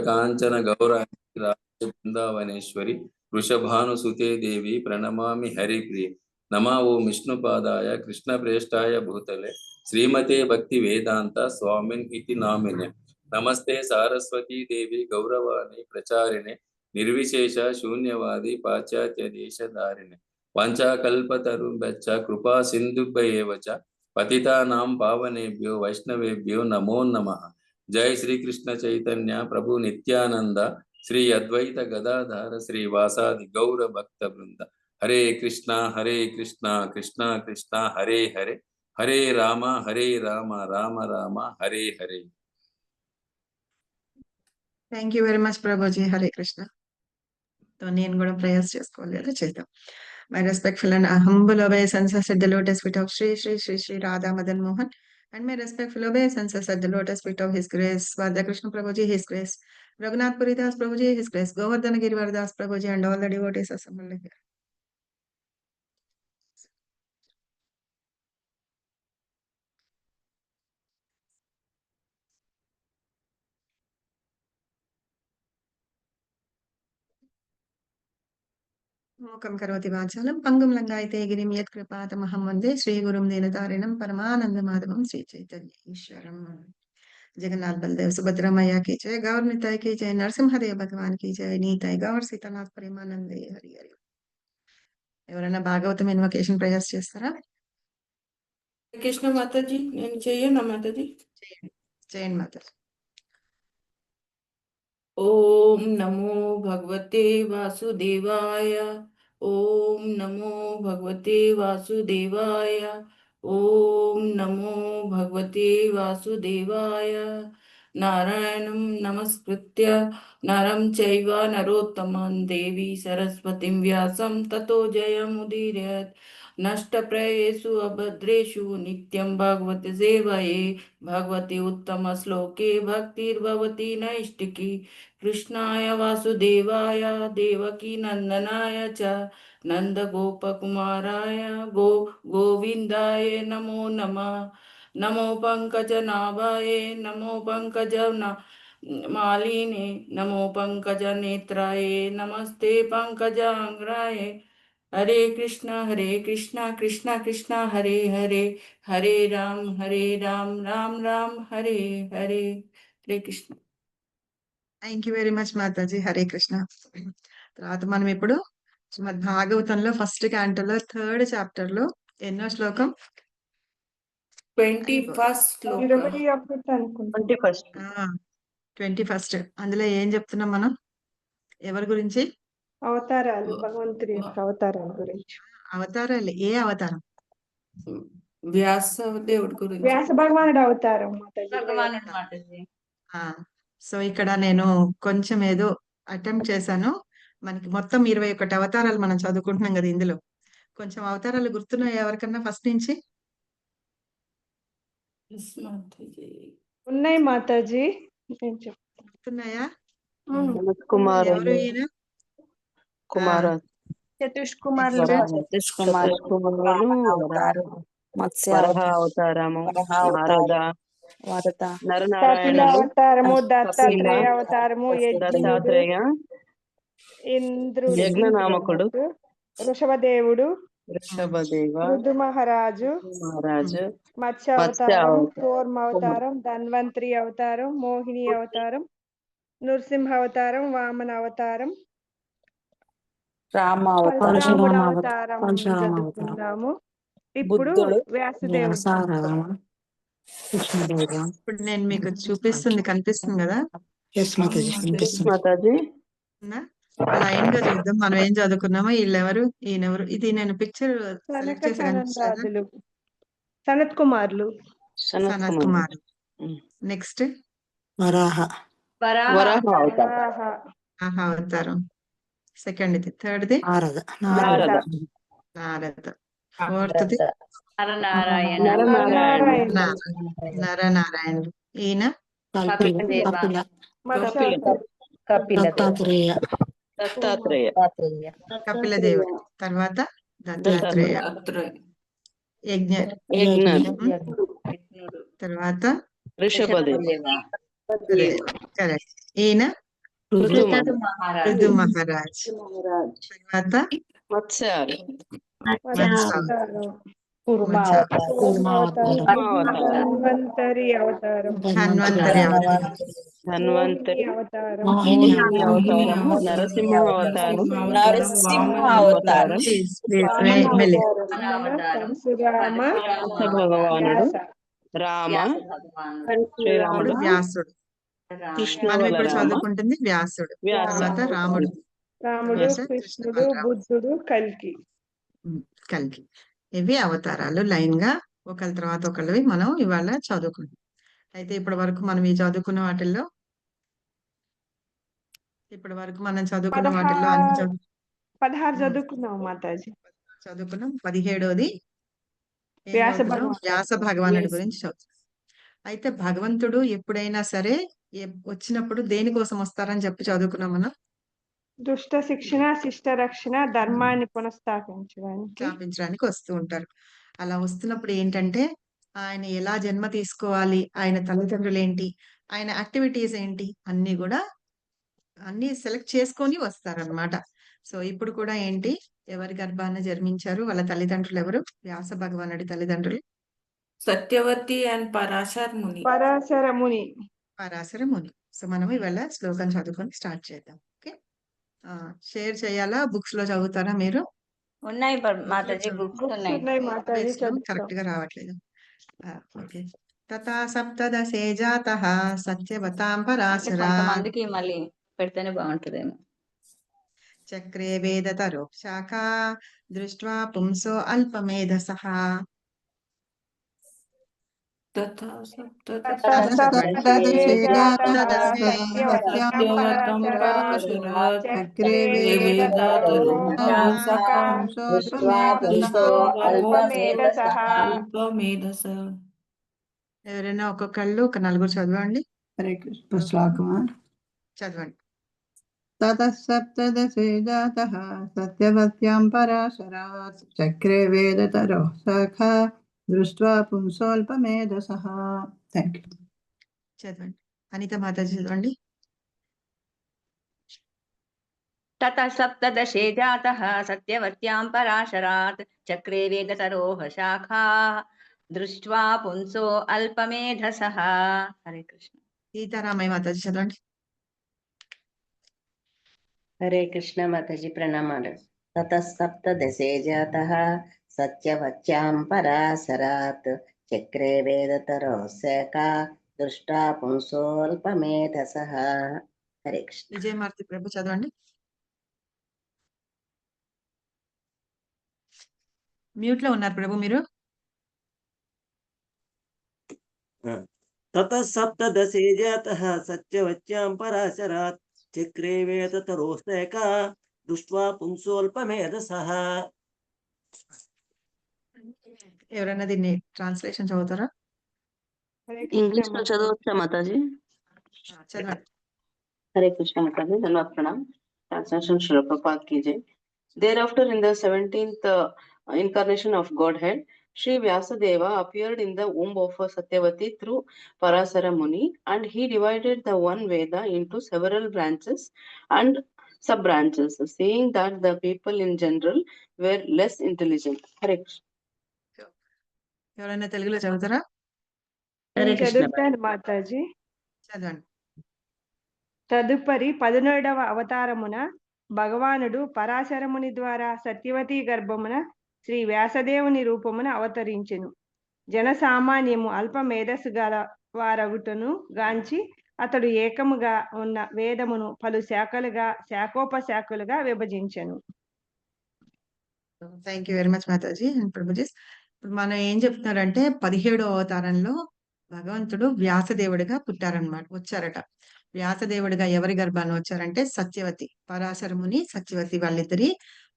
కాంచన గౌరాంగి రాజ బృందావనేశ్వరి వృషభానుసుతే దేవి ప్రణమామి హరిప్రియ. నమా ఓం విష్ణుపాదాయ కృష్ణ ప్రేష్టాయ భూతలే శ్రీమతే భక్తి వేదాంత స్వామిన్ ఇతి నామినే. నమస్తే సారస్వతీ దేవి గౌరవాణి ప్రచారిణే నిర్విశేష శూన్యవాది పాశ్చాత్య దేశధారిణే. వాంఛాకల్పతరుభ్యశ్చ కృపా సింధుభ్యైవ చ పతితానాం పావనేభ్యో వైష్ణవేభ్యో నమో నమః. జై శ్రీకృష్ణ చైతన్య ప్రభు నిత్యానంద శ్రీ అద్వైత గదాధార శ్రీవాసాది గౌర భక్త బృంద. Hare Krishna Krishna Krishna Hare Hare, Hare Rama Rama Rama Hare Hare. Thank you very much ప్రభుజీ. హరే కృష్ణ. నేను కూడా ప్రయాస్ చేసుకోవాలి కదా, చేద్దాం. My respectful and humble obeisances at the lotus feet of Sri Radha Madan Mohan, and my respectful obeisances at the lotus feet of His Grace Radha Krishna Prabhuji, His Grace Raghunath Puridas Prabhuji, His Grace Govardhana Girivardhas Prabhuji, and all the devotees assembled here. మూకం కరోతి వాచాలం పంగుం లంగాయతే గిరిం యత్ కృపాతమహం వందే శ్రీ గురుం దీనతారిణం పరమానంద మాధవం శ్రీ చైతన్య ఈశ్వరం. జగన్నాథ్ బలదేవ్ సుభద్రా मैया की जय, गौर निताय की जय, నరసింహదేవ్ భగవాన్ की जय, నీతాయ్ గౌర్ సీతానాథ్ ప్రేమానందే హరి హరి. ఎవరైనా భాగవతం ఇన్వకేషన్ ప్రయాస్ చేస్తారా? కృష్ణ మాతాజీ, నేను చెయ్యనా మాతాజీ? చేయండి మాతాజీ. ఓం నమో భగవతే వాసుదేవాయ, ఓం నమో భగవతే వాసుదేవాయ, ఓం నమో భగవతే వాసుదేవాయ. నారాయణం నమస్కృత్య నరం చైవ నరోత్తమం దేవీ సరస్వతిం వ్యాసం తతో జయముదీరయేత్. నష్టప్రయేషు అభద్రేషు నిత్యం భాగవతి సేవయే, భగవతి ఉత్తమ శ్లోకే భక్తిర్భవతి నైష్టికి. కృష్ణాయ వాసుదేవాయ దేవకీ నందనాయ చ నంద గోపకుమారాయ గోవిందాయ నమో నమః. నమో పంకజనాభాయ నమో పంకజ మాలినే నమో పంకజ నేత్రాయ నమస్తే పంకజాంగ్రాయ. Hare Krishna Krishna Krishna Hare Hare, Hare Ram Ram Ram Hare Hare. Hare Krishna. Thank you very much మాతాజీ. హరే కృష్ణ. తర్వాత మనం ఇప్పుడు శ్రీమద్ భాగవతంలో ఫస్ట్ క్యాంటోలో 3rd చాప్టర్ లో ఎన్నో శ్లోకం? 21st. అందులో ఏం చెప్తున్నాం మనం? ఎవరి గురించి? అవతారాలు, భగవంతుడి యొక్క అవతారాల గురించి. అవతారాలు? ఏ అవతారం? వ్యాస దేవుడి గురించి. వ్యాస భగవానుడు అవతారం మాతాజీ. సో ఇక్కడ నేను కొంచెం ఏదో అటెంప్ట్ చేశాను. మనకి మొత్తం 21 అవతారాలు మనం చదువుకుంటున్నాం కదా. ఇందులో కొంచెం అవతారాలు గుర్తున్నాయి ఎవరికన్నా ఫస్ట్ నుంచి? ఉన్నాయి మాతాజీ, గుర్తున్నాయా? ఎవరు ఈయన? చతుష్ కుమార్ అవతారము, అవతారము, దత్తాత్రేయ అవతారము, దత్తాత్రేయ, ఇంద్రుడు, యజ్ఞనామకుడు, వృషభదేవుడు, ఋతు మహారాజు, మత్స్య అవతారం, కూర్మ అవతారం, ధన్వంతరి అవతారం, మోహిని అవతారం, నృసింహ అవతారం, వామన అవతారం, పరశురాముడు అవతారం చదువుకుందాము. ఇప్పుడు వ్యాసదేవుడు. ఇప్పుడు నేను మీకు చూపిస్తుంది, కనిపిస్తుంది కదా? లైన్ గా చూద్దాం మనం ఏం చదువుకున్నామో. వీళ్ళెవరు, ఈయనెవరు? ఇది నేను పిక్చర్ సనత్ కుమార్లు. నెక్స్ట్ అవతారం. సెకండ్ ది. థర్డ్ ది నారద. ఫోర్త్ ది నరనారాయణుడు. ఈయన కపిలదేవుడు. తర్వాత దత్తాత్రేయ, యజ్ఞ, తర్వాత ఋషభదేవ, కరెక్ట్. ఈయన ఋతు ఋతు మహారాజు మహారాజ్. మహారాజ్ తర్వాత మత్స్యాలు మత్స్యావతారం కూర్మావతారం ధన్వంతరి అవతారం ధన్వంతరి అవతారం. ధన్వంతరి అవతారం మోహిని అవతారం, అవతారం నరసింహ అవతారం, నరసింహ అవతారం Please, వామన మెల్లి. అవతారం పరశురామ వ్యాస భగవానుడు వ్యాస రామ ఇప్పుడు శ్రీరాముడు వ్యాసుడు. కృష్ణ మనం ఇప్పుడు బలరామ చదువుకుంటుంది వ్యాసుడు. వ్యాస. తర్వాత రాముడు. రాముడు వ్యాస, కృష్ణ కృష్ణుడు బలరామ. బుద్ధుడు కల్కి కల్కి. ఇవి అవతారాలు లైన్ గా ఒకళ్ళ తర్వాత ఒకళ్ళవి మనం ఇవాళ చదువుకుంటాం. అయితే ఇప్పటి వరకు మనం ఈ చదువుకున్న వాటిల్లో అన్ని 16 చదువుకున్నాం మాతాజీ. చదువుకున్నాం. 17వది ఏం వ్యాస చదువుకున్నాం? భగవానుడు. వ్యాస భగవానుడి వ్యాస. గురించి చదువుతున్నాం. అయితే భగవంతుడు ఎప్పుడైనా సరే వచ్చినప్పుడు దేనికోసం వస్తారని చెప్పి చదువుకున్నాం మనం. దుష్ట శిక్షణ శిష్ట రక్షణ ధర్మాన్ని పునఃస్థాపించడానికి స్థాపించడానికి వస్తూ ఉంటారు. అలా వస్తున్నప్పుడు ఏంటంటే ఆయన ఎలా జన్మ తీసుకోవాలి, ఆయన తల్లిదండ్రులు ఏంటి, ఆయన యాక్టివిటీస్ ఏంటి అన్ని సెలెక్ట్ చేసుకొని వస్తారనమాట. సో ఇప్పుడు కూడా ఏంటి, ఎవరి గర్భాన జన్మించారు, వాళ్ళ తల్లిదండ్రులు ఎవరు? వ్యాస భగవానుడి తల్లిదండ్రులు Satyavathi and Parashar Muni Parashara Muni. Parashara Muni. So మనం ఇవాళ శ్లోకం చదువుకొని స్టార్ట్ చేద్దాం. ఓకే, షేర్ చేయాలా? బుక్స్ లో చదువుతారా మీరు? ఉన్నాయి మాతాజీ, బుక్స్ ఉన్నాయి. ఉన్నాయి మాతాజీ చదువుతాం. కరెక్ట్ గా రావట్లేదు. ఓకే. తథా సప్తదశే జాతః సత్యవతాం అంటే పరాశరా కొంతమందికి మళ్ళీ పెడితేనే బాగుంటదేమో. చక్రే వేదతరో శాఖా దృష్ట్వా పుంసో అల్పమేధసః. తథా సప్తదశే జాతః సత్యవతం పరాశరాత్ చక్రే వేదతరో శాఖా అల్పమేధసః. అల్పమేధస. ఎవరైనా ఒక్కొక్కళ్ళు ఒక నలుగురు చదవండి. హరే కృష్ణ. శ్లోకమా? చదవండి. తతః సప్తదశే జాతః సత్యవత్యాం పరాశరాత్ చక్రే వేదతరో శాఖా దృష్ట్వా పుంసోల్పమేధసః. Thank you. చదవండి. అనిత మాతాజీ చదవండి. తతః సప్తదశే జాతః సత్యవత్యాం పరాశరాత్ చక్రే వేదతరోః శాఖాః దృష్ట్వా పుంసో అల్పమేధసః. హరే కృష్ణ. సీతారామయ్య మాతాజీ చదవండి. హరే కృష్ణ మాతాజీ, ప్రణామాలు. తతః సప్తదశే జాతః సత్యవత్యాం పరాశరాత్ చక్రే వేదతరో శాఖా దృష్టా పుంసోల్పమేధసః. హరే కృష్ణ. విజయమార్తి ప్రభు చదవండి. మ్యూట్ లో ఉన్నారు ప్రభు మీరు. ततः सप्तदशे जातः सत्यवत्यां पराशरात् चक्रे वेदतरोस्तेका दृष्ट्वा पुंसोऽल्पमेधसः. ఎవరైనా దీన్ని ట్రాన్స్లేషన్ చదువుతారా? హరే ఇంగ్లీష్ లో కృష్ణ చదవచ్చా మాతాజీ? చదవండి. हरे कृष्ण माताजी, धन्यवाद प्रणाम. Translation Srila Prabhupada ki jai. Thereafter, in the 17th incarnation of Godhead, Sri Vyasadeva appeared in the womb of Satyavati through Parasara Muni, and he divided the one Veda into several branches and sub-branches, saying that the people in general were less intelligent. Hare Krishna. ఎవరైనా తెలుగులో చదువుతారా? హరే నేను కృష్ణ. చదువుతాను మాతాజీ. చదవండి. తదుపరి 17వ అవతారమున భగవానుడు పరాశరముని ద్వారా సత్యవతి గర్భమున శ్రీ వ్యాసదేవుని రూపమున అవతరించెను. జనసామాన్యము అల్ప మేధస్సు గల వారగుటను గాంచి అతడు ఏకముగా ఉన్న వేదమును పలు శాఖలుగా శాఖోపశాఖలుగా విభజించెను. థ్యాంక్ యూ వెరీ మచ్ మాతాజీ అండ్ ప్రభుజీస్. ఇప్పుడు మనం ఏం చెప్తున్నారంటే 17వ అవతారంలో భగవంతుడు వ్యాసదేవుడిగా వచ్చారట. వ్యాసదేవుడిగా ఎవరి గర్భాన్ని వచ్చారంటే సత్యవతి, పరాశరముని సత్యవతి వాళ్ళిద్దరి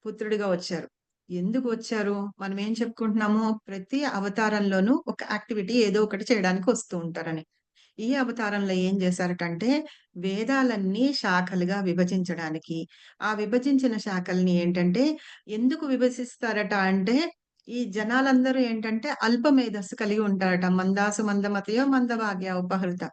పుత్రుడిగా వచ్చారు. ఎందుకు వచ్చారు? మనం ఏం చెప్పుకుంటున్నాము, ప్రతి అవతారంలోనూ ఒక యాక్టివిటీ ఏదో ఒకటి చేయడానికి వస్తూ ఉంటారని. ఈ అవతారంలో ఏం చేశారటంటే వేదాలన్నీ శాఖలుగా విభజించడానికి, ఆ విభజించిన శాఖల్ని ఏంటంటే ఎందుకు విభజిస్తారట అంటే ఈ జనాలందరూ ఏంటంటే అల్ప మేధస్సు కలిగి ఉంటారట. మందాసు మందమతయో మందభాగ్య ఉపహృత.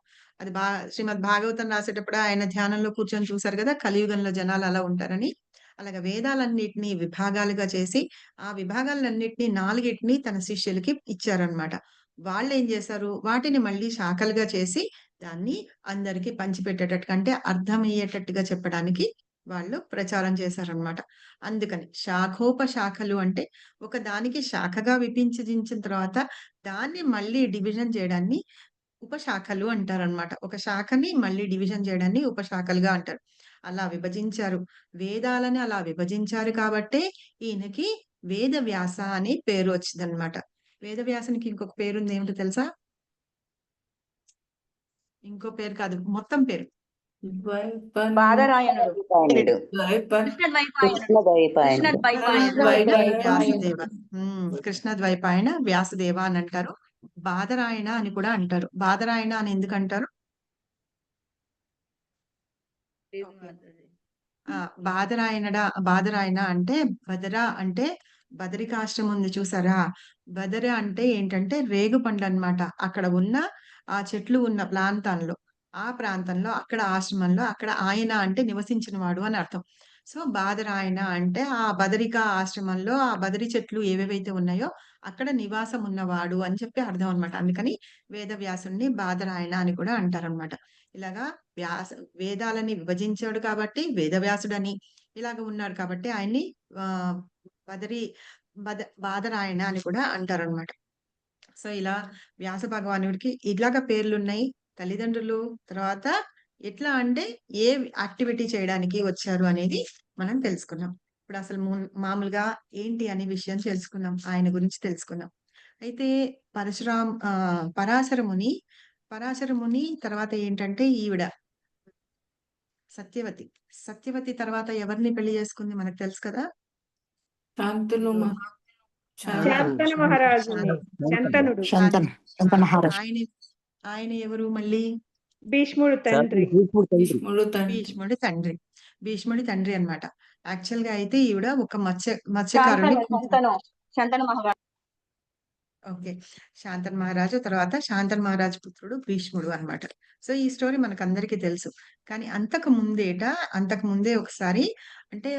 అది శ్రీమద్ భాగవతం రాసేటప్పుడు ఆయన ధ్యానంలో కూర్చొని చూసారు కదా! కలియుగంలో జనాలు అలా ఉంటారని. అలాగా వేదాలన్నిటిని విభాగాలుగా చేసి, ఆ విభాగాలన్నిటిని 4 తన శిష్యులకి ఇచ్చారన్నమాట. వాళ్ళేం చేశారు, వాటిని మళ్ళీ శాఖలుగా చేసి, దాన్ని అందరికి పంచిపెట్టేటట్టుగా అంటే అర్థమయ్యేటట్టుగా చెప్పడానికి వాళ్ళు ప్రచారం చేశారన్నమాట. అందుకని శాఖోపశాఖలు అంటే ఒక దానికి శాఖగా విభజించిన తర్వాత దాన్ని మళ్ళీ డివిజన్ చేయడాన్ని ఉపశాఖలు అంటారనమాట. ఒక శాఖని మళ్ళీ డివిజన్ చేయడాన్ని ఉపశాఖలుగా అంటారు. అలా విభజించారు. వేదాలని అలా విభజించారు కాబట్టే ఈయనకి వేదవ్యాస అనే పేరు వచ్చిందనమాట. వేదవ్యాసునికి ఇంకొక పేరుంది ఏమిటో తెలుసా? ఇంకో పేరు కాదు. మొత్తం పేరు. బాదరాయణుడు, ద్వైపాయనుడు. కృష్ణ ద్వైపాయనుడు, కృష్ణ కృష్ణ ద్వైపాయనుడు. వ్యాసదేవ. కృష్ణ ద్వైపాయన వ్యాసదేవ అని అంటారు. బాదరాయణ అని కూడా అంటారు. బాదరాయణ అని ఎందుకు అంటారు? బాదరాయణ అంటే బదర అంటే బదరికాశ్రమం ఉంది చూసారా? బదర అంటే ఏంటంటే రేగు పండ్లు అన్నమాట. అక్కడ ఉన్న ఆ చెట్లు ఉన్న ప్రాంతంలో, ఆ ప్రాంతంలో అక్కడ ఆశ్రమంలో అక్కడ ఆయన అంటే నివసించిన వాడు అని అర్థం. సో బాదరాయణ అంటే ఆ బదరికా ఆశ్రమంలో ఆ బదరి చెట్లు ఏవేవైతే ఉన్నాయో అక్కడ నివాసం ఉన్నవాడు అని చెప్పి అర్థం అన్నమాట. అందుకని వేదవ్యాసుని బాదరాయణ అని కూడా అంటారన్నమాట. ఇలాగా వేదాలని విభజించాడు కాబట్టి వేదవ్యాసుడని, ఇలాగ ఉన్నాడు కాబట్టి ఆయన్ని బదరి బాదరాయణ అని కూడా అంటారన్నమాట. సో ఇలా వ్యాస భగవానుడికి ఇలాగ పేర్లున్నాయి. తల్లిదండ్రులు తర్వాత ఎట్లా అంటే ఏ యాక్టివిటీ చేయడానికి వచ్చారు అనేది మనం తెలుసుకున్నాం. ఇప్పుడు అసలు మామూలుగా ఏంటి అనే విషయం తెలుసుకున్నాం. ఆయన గురించి తెలుసుకున్నాం. అయితే పరాశర ముని తర్వాత ఏంటంటే ఈవిడ సత్యవతి. సత్యవతి తర్వాత ఎవరిని పెళ్లి చేసుకుంది మనకు తెలుసు కదా? శాంతను శాంతన మహారాజుని, శంతనుడు, ఆయన ఎవరు మళ్ళీ? భీష్ముడు తండ్రి. భీష్ముడి తండ్రి అన్నమాట. యాక్చువల్ గా అయితే ఈవిడ ఒక మత్స్యకారుని. శాంతను మహారాజు. ఓకే. శాంతన్ మహారాజు తర్వాత శాంతన్ మహారాజు పుత్రుడు భీష్ముడు అన్నమాట. సో ఈ స్టోరీ మనకందరికీ తెలుసు. కానీ అంతకు ముందే ఒకసారి అంటే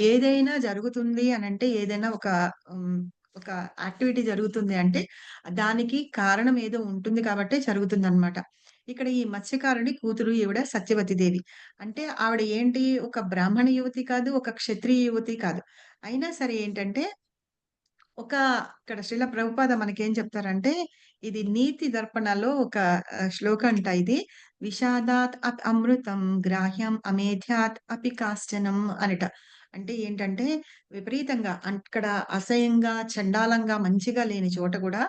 ఏదైనా జరుగుతుంది అనంటే ఏదైనా ఒక యాక్టివిటీ జరుగుతుంది అంటే దానికి కారణం ఏదో ఉంటుంది కాబట్టే జరుగుతుందన్నమాట. ఇక్కడ ఈ మత్స్యకారుడి కూతురు ఈవిడ సత్యవతి దేవి. అంటే ఆవిడ ఏంటి ఒక బ్రాహ్మణ యువతి కాదు, ఒక క్షత్రియ యువతి కాదు. అయినా సరే ఏంటంటే ఇక్కడ శ్రీల ప్రభుపాద మనకేం చెప్తారంటే ఇది నీతి దర్పణలో ఒక శ్లోకం అంట ఇది. విషాదాత్ అమృతం గ్రాహ్యం అమేధ్యాత్ అపి కాశ్చనం అనట. అంటే ఏంటంటే విపరీతంగా అక్కడ అసహ్యంగా చండాలంగా మంచిగా లేని చోట కూడా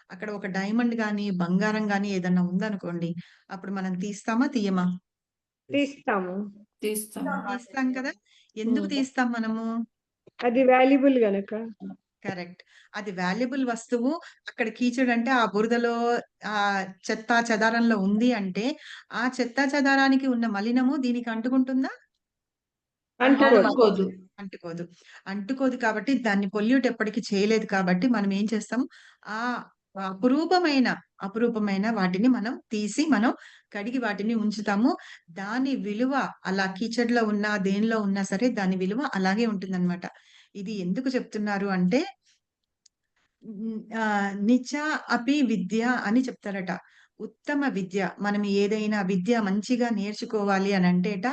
అక్కడ ఒక డైమండ్ గాని బంగారం గాని ఏదన్నా ఉందనుకోండి అప్పుడు మనం తీస్తామా తీయమా? తీస్తాం కదా. ఎందుకు తీస్తాం మనము? అది వాల్యుబుల్ గనక. కరెక్ట్. అది వాల్యుబుల్ వస్తువు అక్కడ కీచడు అంటే ఆ బురదలో ఆ చెత్త చెదారంలో ఉంది అంటే ఆ చెత్త చెదారానికి ఉన్న మలినము దీనికి అంటుకుంటుందా? అంటుకోదు కాబట్టి దాన్ని పొల్యూట్ ఎప్పటికీ చేయలేదు కాబట్టి మనం ఏం చేస్తాం ఆ అపురూపమైన వాటిని మనం తీసి మనం కడిగి వాటిని ఉంచుతాము. దాని విలువ అలా కీచడ్లో ఉన్నా దేనిలో ఉన్నా సరే దాని విలువ అలాగే ఉంటుందన్నమాట. ఇది ఎందుకు చెప్తున్నారు అంటే నిచ అపి విద్య అని చెప్తారట. ఉత్తమ విద్య మనం ఏదైనా విద్య మంచిగా నేర్చుకోవాలి అని అంటేట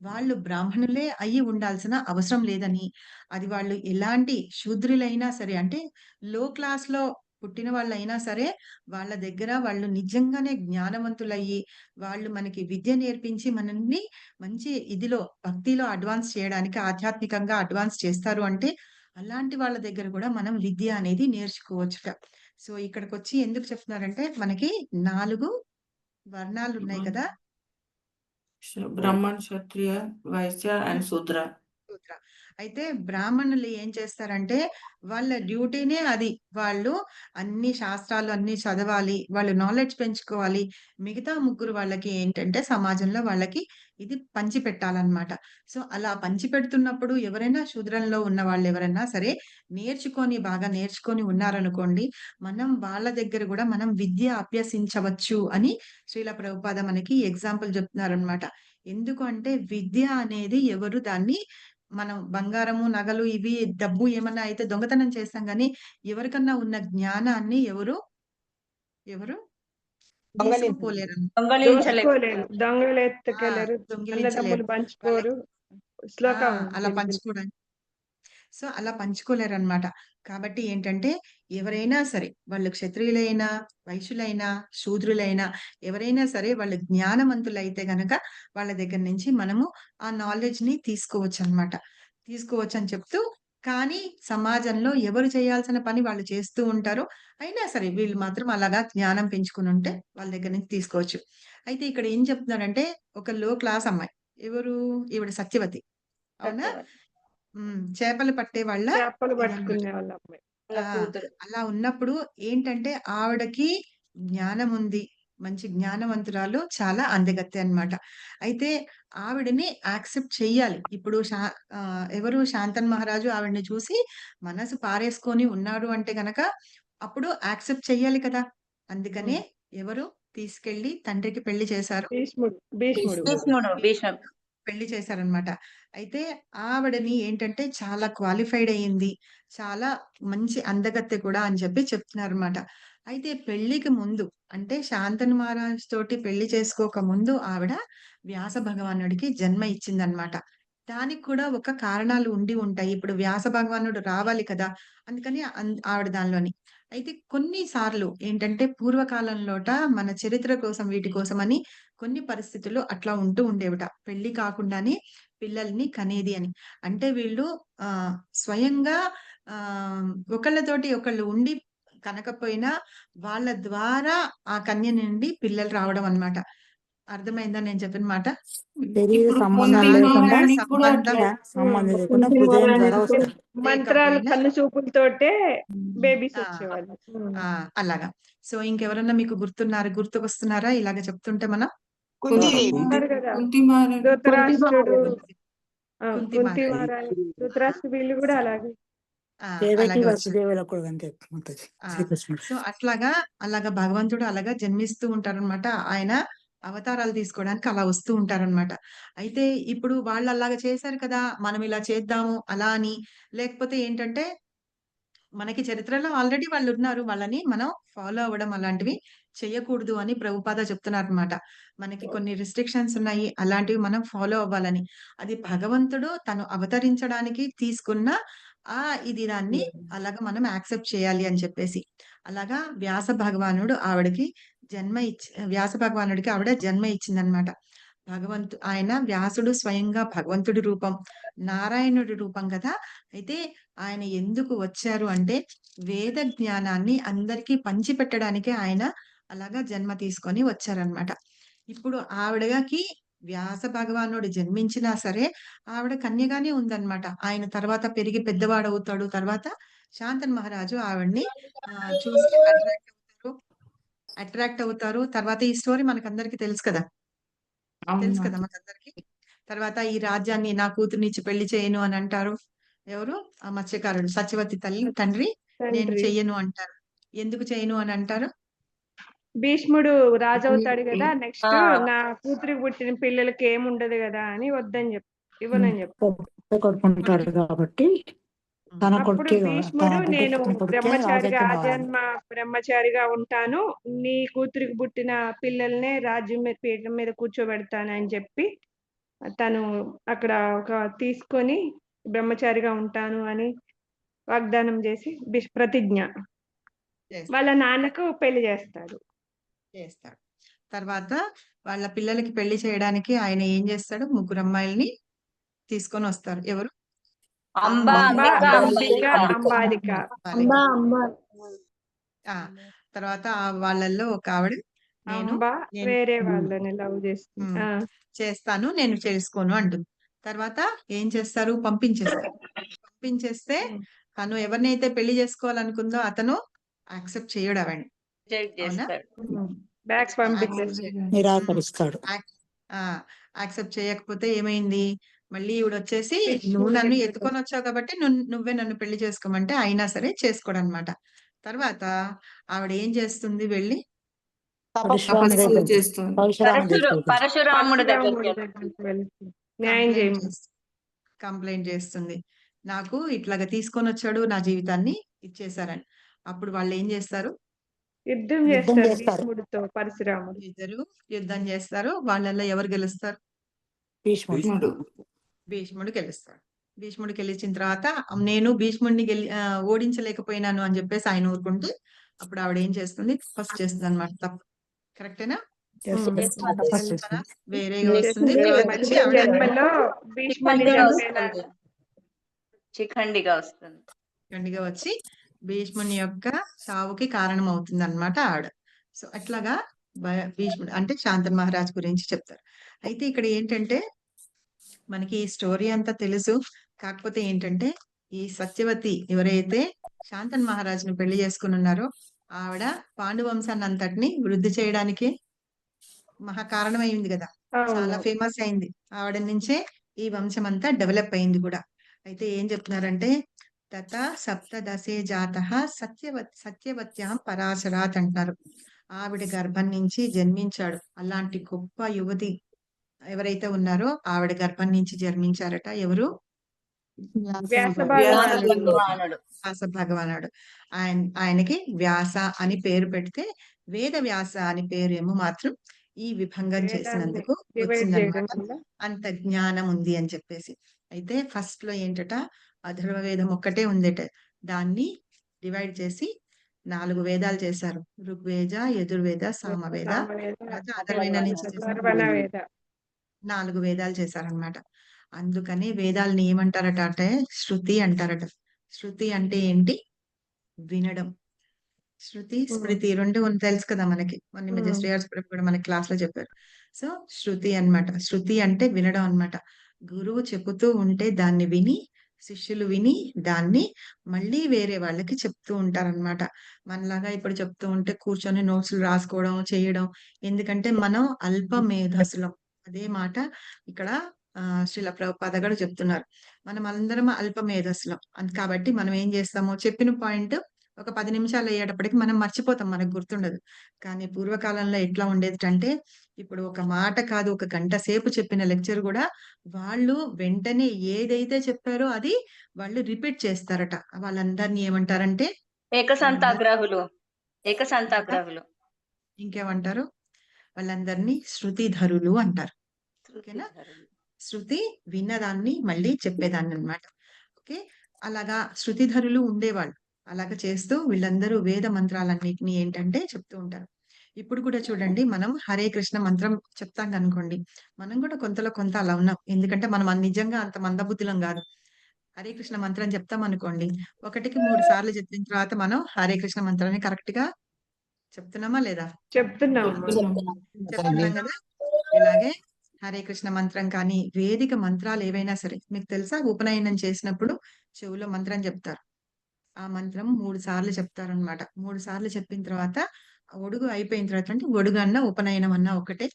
వాళ్ళు బ్రాహ్మణులే అయ్యి ఉండాల్సిన అవసరం లేదని, అది వాళ్ళు ఎలాంటి శూద్రులైనా సరే అంటే లో క్లాస్ లో పుట్టిన వాళ్ళైనా సరే వాళ్ళ దగ్గర వాళ్ళు నిజంగానే జ్ఞానవంతులయ్యి వాళ్ళు మనకి విద్య నేర్పించి మనల్ని మంచి ఇదిలో భక్తిలో అడ్వాన్స్ చేయడానికి ఆధ్యాత్మికంగా అడ్వాన్స్ చేస్తారు అంటే అలాంటి వాళ్ళ దగ్గర కూడా మనం విద్య అనేది నేర్చుకోవచ్చుట. సో ఇక్కడికొచ్చి ఎందుకు చెప్తున్నారంటే మనకి 4 వర్ణాలు ఉన్నాయి కదా. బ్రాహ్మణ్, క్షత్రియ, వైశ్య అండ్ శూద్ర. సూత్ర. అయితే బ్రాహ్మణులు ఏం చేస్తారంటే వాళ్ళ డ్యూటీనే అది. వాళ్ళు అన్ని శాస్త్రాలు అన్నీ చదవాలి. వాళ్ళు నాలెడ్జ్ పెంచుకోవాలి. మిగతా ముగ్గురు వాళ్ళకి ఏంటంటే సమాజంలో వాళ్ళకి ఇది పంచిపెట్టాలన్నమాట. సో, అలా పంచిపెడుతున్నప్పుడు ఎవరైనా శూద్రంలో ఉన్న వాళ్ళెవరైనా సరే బాగా నేర్చుకొని ఉన్నారనుకోండి, మనం వాళ్ళ దగ్గర గూడా మనం విద్య అభ్యసించవచ్చు అని శ్రీల ప్రభుపాద మనకి ఎగ్జాంపుల్ చెప్తున్నారనమాట. ఎందుకు అంటే విద్య అనేది ఎవరు దాన్ని మనం బంగారము, నగలు ఇవి డబ్బు ఏమన్నా అయితే దొంగతనం చేస్తాం గానీ, ఎవరికన్నా ఉన్న జ్ఞానాన్ని ఎవరు తీసుకుపోలేరన్నమాట. దోచుకోలేరు, దొంగలు ఆ! ఎత్తుకెళ్లరు, దొంగిలించలేరు. అన్నదమ్ములు వాళ్ళకి పంచుకోరు. ఆ! శ్లోకం అలా తెలుగు. పంచుకోవడానికి సో, అలా పంచుకోలేరన్నమాట. కాబట్టి ఏంటంటే, ఎవరైనా సరే, వాళ్ళు క్షత్రియులైనా, వైశ్యులైనా, శూద్రులైనా, ఎవరైనా సరే వాళ్ళు జ్ఞానవంతులైతే గనక, వాళ్ళ దగ్గర నుంచి మనము ఆ నాలెడ్జ్‌ని తీసుకోవచ్చనమాట. తీసుకోవచ్చని చెప్తూ, కానీ సమాజంలో ఎవరు చేయాల్సిన పని వాళ్ళు చేస్తూ ఉంటారు. అయినా సరే వీళ్ళు మాత్రం అలాగా జ్ఞానం పెంచుకొనుంటే వాళ్ళ దగ్గర నుంచి తీసుకోవచ్చు. అయితే ఇక్కడ ఏం చెప్తున్నారంటే, ఒక లో క్లాస్ అమ్మాయి. ఎవరు? ఈవిడ సత్యవతి. అవునా? చేపలు పట్టే వాళ్ళ చేపలు ఇదన్నమాట. పట్టుకునే వాళ్ళ అమ్మాయి. ఆ! అలా ఉన్నప్పుడు ఏంటంటే ఆవిడకి జ్ఞానముంది. మంచి జ్ఞానవంతురాలు. చాలా అందగత్తె అన్నమాట. అయితే ఆవిడని యాక్సెప్ట్ చెయ్యాలి. ఇప్పుడు ఎవరు శాంతన్ మహారాజు ఆవిడని చూసి మనసు పారేసుకొని ఉన్నాడు అంటే గనక అప్పుడు యాక్సెప్ట్ చెయ్యాలి కదా! అందుకనే ఎవరు తీసుకెళ్ళి తండ్రికి పెళ్లి చేశారు. భీష్ముడు. పెళ్లి చేశారనమాట. అయితే ఆవిడని ఏంటంటే చాలా క్వాలిఫైడ్ అయింది. చాలా మంచి అందగత్తె కూడా అని చెప్పి చెప్తున్నారన్నమాట. అయితే పెళ్ళికి ముందు అంటే శాంతను మహారాజ్ తోటి పెళ్లి చేసుకోక ముందు ఆవిడ వ్యాస భగవానుడికి జన్మ ఇచ్చిందన్నమాట. దానికి కూడా ఒక కారణాలు ఉండి ఉంటాయి. ఇప్పుడు వ్యాస భగవానుడు రావాలి కదా! అందుకని ఆవిడ దానిలోని. అయితే కొన్ని సార్లు ఏంటంటే పూర్వకాలంలోట మన చరిత్ర కోసం వీటి కోసమని కొన్ని పరిస్థితుల్లో అట్లా ఉంటూ ఉండేవిట. పెళ్లి కాకుండానే పిల్లల్ని కనేది అని. అంటే వీళ్ళు స్వయంగా ఒకళ్ళతోటి ఒకళ్ళు ఉండి కనకపోయినా వాళ్ళ ద్వారా ఆ కన్య నుండి పిల్లలు రావడం అన్నమాట. అర్థమైందా నేను చెప్పిన మాట? శరీర ఇప్పుడు సంబంధం కుంతి లేకుండా మహారాణికి కూడా అట్లా సంబంధం లేకుండా హృదయం ద్వారా వస్తుంది. మంత్రాలు లేకపోయినా కన్ను చూపులతోటే బేబీస్ ఆ! వచ్చేవాళ్ళు. ఆ! అలాగా. సో, ఇంకెవరన్నా మీకు గుర్తొస్తున్నారా ఇలాగ చెప్తుంటే మనం? ఉన్నారు కదా, కుంతి మహారాణి ధృతరాష్ట్రుడు, కుంతి కుంతి మహారాణి. మహారాణి, ధృతరాష్ట్రుడు వీళ్ళు కూడా అలాగే. దేవకి అలాగే వచ్చారు. వసుదేవులకు కూడా అంతే మాతాజీ. ఆ! శ్రీకృష్ణుడు. సో, అలాగా భగవంతుడు అలాగా జన్మిస్తూ ఉంటారనమాట. ఆయన అవతారాలు తీసుకోవడానికి అలా వస్తూ ఉంటారనమాట. అయితే ఇప్పుడు వాళ్ళు అలాగా చేశారు కదా! మనం ఇలా చేద్దాము అలా అని లేకపోతే ఏంటంటే మనకి చరిత్రలో ఆల్రెడీ వాళ్ళున్నారు. వాళ్ళని మనం ఫాలో అవ్వడం అలాంటివి చెయ్యకూడదు అని ప్రభుపాద చెప్తున్నారనమాట. మనకి కొన్ని రిస్ట్రిక్షన్స్ ఉన్నాయి. అలాంటివి మనం ఫాలో అవ్వాలని. అది భగవంతుడు తను అవతరించడానికి తీసుకున్న దాన్ని అలాగా మనం యాక్సెప్ట్ చేయాలి అని చెప్పేసి. అలాగా వ్యాస భగవానుడికి ఆవిడ జన్మ ఇచ్చిందనమాట. ఆయన వ్యాసుడు స్వయంగా భగవంతుడి రూపం, నారాయణుడి రూపం కదా! అయితే ఆయన ఎందుకు వచ్చారు అంటే, వేద జ్ఞానాన్ని అందరికీ పంచిపెట్టడానికే ఆయన అలాగా జన్మ తీసుకొని వచ్చారనమాట. ఇప్పుడు ఆవిడకి వ్యాస భగవానుడు జన్మించినా సరే, ఆవిడ కన్యగానే ఉందన్నమాట. ఆయన తర్వాత పెరిగి పెద్దవాడవుతాడు. తర్వాత శాంతను మహారాజు ఆవిడని చూసి అట్రాక్ట్ అవుతారు. తర్వాత ఈ స్టోరీ మనకందరికీ తెలుసు కదా! తెలుసు కదా మనకందరికి. తర్వాత ఈ రాజ్యాన్ని నా కూతురినిచ్చి పెళ్లి చేయను అని అంటారు. ఎవరు? ఆ మత్స్యకారుడు. సత్యవతి తండ్రి నేను తండ్రి చెయ్యను అంటారు. ఎందుకు చేయను అని అంటారు? భీష్ముడు రాజు అవుతాడు కదా, నెక్స్ట్ నా కూతురికి పుట్టిన పిల్లలకి ఏముండదు కదా అని ఇవ్వనని చెప్పు. కొడుకుంటాడు కాబట్టి తన అప్పుడు కొడుకే భీష్ముడు నేను బ్రహ్మచారిగా రాజకీయ ఆజన్మ బ్రహ్మచారిగా ఉంటాను, నీ కూతురికి పుట్టిన పిల్లల్నే రాజ్యం మీద పీఠం మీద కూర్చోబెడతాను అని చెప్పి తను అక్కడ తీసుకొని బ్రహ్మచారిగా ఉంటాను అని వాగ్దానం చేసి ప్రతిజ్ఞ వాళ్ళ నాన్నకు పెళ్లి చేస్తాడు. తర్వాత వాళ్ళ పిల్లలకి పెళ్లి చేయడానికి ఆయన ఏం చేస్తాడు? ముగ్గురు అమ్మాయిల్ని తీసుకొని వస్తారు. ఎవరు? అంబిక, అంబాలిక. తర్వాత వాళ్ళల్లో ఒక ఆవిడ వేరే వాళ్ళని లవ్ చేస్తుంది. చేస్తాను నేను చేసుకోను అంటుంది. తర్వాత ఏం చేస్తారు, పంపించేస్తారు. పంపించేస్తే తను ఎవరినైతే పెళ్లి చేసుకోవాలనుకుందో అతను యాక్సెప్ట్ చేయడు ఆవిడని. అవునా? బ్యాక్ పంపించేసి నిరాకరిస్తాడు. యాక్సెప్ట్ చేయకపోతే ఏమైంది, మళ్ళీ ఈవిడ వచ్చేసి నువ్వు నన్ను ఎత్తుకొని వచ్చావు కాబట్టి నువ్వే నన్ను పెళ్లి చేసుకోమంటే అయినా సరే చేసుకోడు అనమాట. తర్వాత ఆవిడ ఏం చేస్తుంది, వెళ్ళి పరశురాముడి దగ్గరికి చేస్తుంది. పరశురాముడి దగ్గరికి పరశురాముడి దగ్గరికి న్యాయం చేయము. కంప్లైంట్ చేస్తుంది, నాకు ఇట్లాగా తీసుకొని వచ్చాడు నా జీవితాన్ని ఇచ్చేసారని. అప్పుడు వాళ్ళు ఏం చేస్తారు, యుద్ధం యుద్ధం చేస్తారు చేస్తారు. భీష్ముడితో పరశురాముడు. ఇద్దరు యుద్ధం చేస్తారు. వాళ్ళల్లో ఎవరు గెలుస్తారు, భీష్ముడు. భీష్ముడు గెలుస్తాడు. భీష్ముడు గెలిచిన తర్వాత నేను భీష్ముడిని ఓడించలేకపోయినాను అని చెప్పేసి ఆయన ఊరుకుంటే అప్పుడు ఆవిడ ఏం చేస్తుంది, తపస్సు చేస్తుంది అనమాట. తప్పు కరెక్టేనా? తపస్సు చేస్తుంది. వేరేగా వస్తుంది. నెక్స్ట్ తర్వాత మళ్ళీ వచ్చి ఆవిడ జన్మలో భీష్ముడిని చంపేలా శిఖండిగా వస్తుంది. ఖండిగా వచ్చి భీష్ముని యొక్క చావుకి కారణం అవుతుంది అనమాట ఆవిడ. సో అట్లాగా భీష్ముడు అంటే శాంతను మహారాజ్ గురించి చెప్తారు. అయితే ఇక్కడ ఏంటంటే మనకి ఈ స్టోరీ అంతా తెలుసు. కాకపోతే ఏంటంటే ఈ సత్యవతి ఎవరైతే శాంతన్ మహారాజును పెళ్లి చేసుకుని ఉన్నారో ఆవిడ పాండు వంశాన్ని అంతటిని వృద్ధి చేయడానికి మహా కారణమైంది కదా, చాలా ఫేమస్ అయింది. ఆవిడ నుంచే ఈ వంశం అంతా డెవలప్ అయింది కూడా. అయితే ఏం చెప్తున్నారంటే తత సప్తదశే జాతః సత్యవత్యాం పరాశరాత్ అంటారు. ఆవిడ గర్భం నుంచి జన్మించాడు. అలాంటి గొప్ప యువతి ఎవరైతే ఉన్నారో ఆవిడ గర్భం నుంచి జన్మించారట. ఎవరు? వ్యాస భగవానుడు. వ్యాస భగవానుడు. ఆయనకి వ్యాస అని పేరు పెడితే వేద వ్యాస అని పేరు ఏమో మాత్రం ఈ విభంగం చేసినందుకు వచ్చిందన్నమాట. అంత జ్ఞానం ఉంది అని చెప్పేసి. అయితే ఫస్ట్ లో ఏంటట, అథర్వ వేదం ఒక్కటే ఉందట. దాన్ని డివైడ్ చేసి 4 వేదాలు చేశారు. ఋగ్వేద, యజుర్వేద, సామవేద, తర్వాత అథర్వణ నుంచి వేద 4 వేదాలు చేశారనమాట. అందుకని వేదాలని ఏమంటారట అంటే శృతి అంటారట. శృతి అంటే ఏంటి, వినడం. శృతి స్మృతి రెండు తెలుసు కదా మనకి. మన శ్రేయస్ కూడా మన క్లాస్ లో చెప్పారు. సో శృతి అన్నమాట. శృతి అంటే వినడం అన్నమాట. గురువు చెబుతూ ఉంటే దాన్ని విని శిష్యులు విని దాన్ని మళ్ళీ వేరే వాళ్ళకి చెప్తూ ఉంటారన్నమాట. మనలాగా ఇప్పుడు చెప్తూ ఉంటే కూర్చొని నోట్స్లు రాసుకోవడం చేయడం, ఎందుకంటే మనం అల్ప మేధస్సులం. అదే మాట ఇక్కడ శ్రీల ప్రభుపాద గారు చెప్తున్నారు. మనం అందరం అల్ప మేధస్సులం. కాబట్టి మనం ఏం చేస్తామో చెప్పిన పాయింట్ ఒక 10 నిమిషాలు అయ్యేటప్పటికి మనం మర్చిపోతాం, మనకు గుర్తుండదు. కానీ పూర్వకాలంలో ఎట్లా ఉండేది అంటే ఇప్పుడు ఒక మాట కాదు, ఒక గంట సేపు చెప్పిన లెక్చర్ కూడా వాళ్ళు వెంటనే ఏదైతే చెప్పారో అది వాళ్ళు రిపీట్ చేస్తారట. వాళ్ళందరినీ ఏమంటారంటే ఏకసంతాగ్రాహులు. ఇంకేమంటారు, వాళ్ళందరినీ శృతిధరులు అంటారు. ఓకేనా? శృతి విన్నదాన్ని మళ్ళీ చెప్పేదాన్ని అన్నమాట. ఓకే, అలాగా శృతిధరులు ఉండేవాళ్ళు. అలాగా చేస్తూ వీళ్ళందరూ వేద మంత్రాలన్నిటిని ఏంటంటే చెప్తూ ఉంటారు. ఇప్పుడు కూడా చూడండి, మనం హరే కృష్ణ మంత్రం చెప్తాం అనుకోండి, మనం కూడా కొంతలో కొంత అలా ఉన్నాం. ఎందుకంటే మనం నిజంగా అంత మందబుద్ధులం కాదు. హరే కృష్ణ మంత్రం చెప్తాం అనుకోండి, 1కి 3 సార్లు చెప్పిన తర్వాత మనం హరే కృష్ణ మంత్రాన్ని కరెక్ట్ గా చెప్తున్నామా లేదా? చెప్తున్నాం కదా. ఇలాగే హరే కృష్ణ మంత్రం కానీ వేదిక మంత్రాలు ఏవైనా సరే, మీకు తెలుసా ఉపనయనం చేసినప్పుడు చెవులో మంత్రం చెప్తారు. ఆ మంత్రం 3 సార్లు చెప్తారనమాట. 3 సార్లు చెప్పిన తర్వాత ఒడుగు అయిపోయిన తర్వాత, అంటే ఒడుగు అన్న ఉపనయనం అన్న ఒకటే,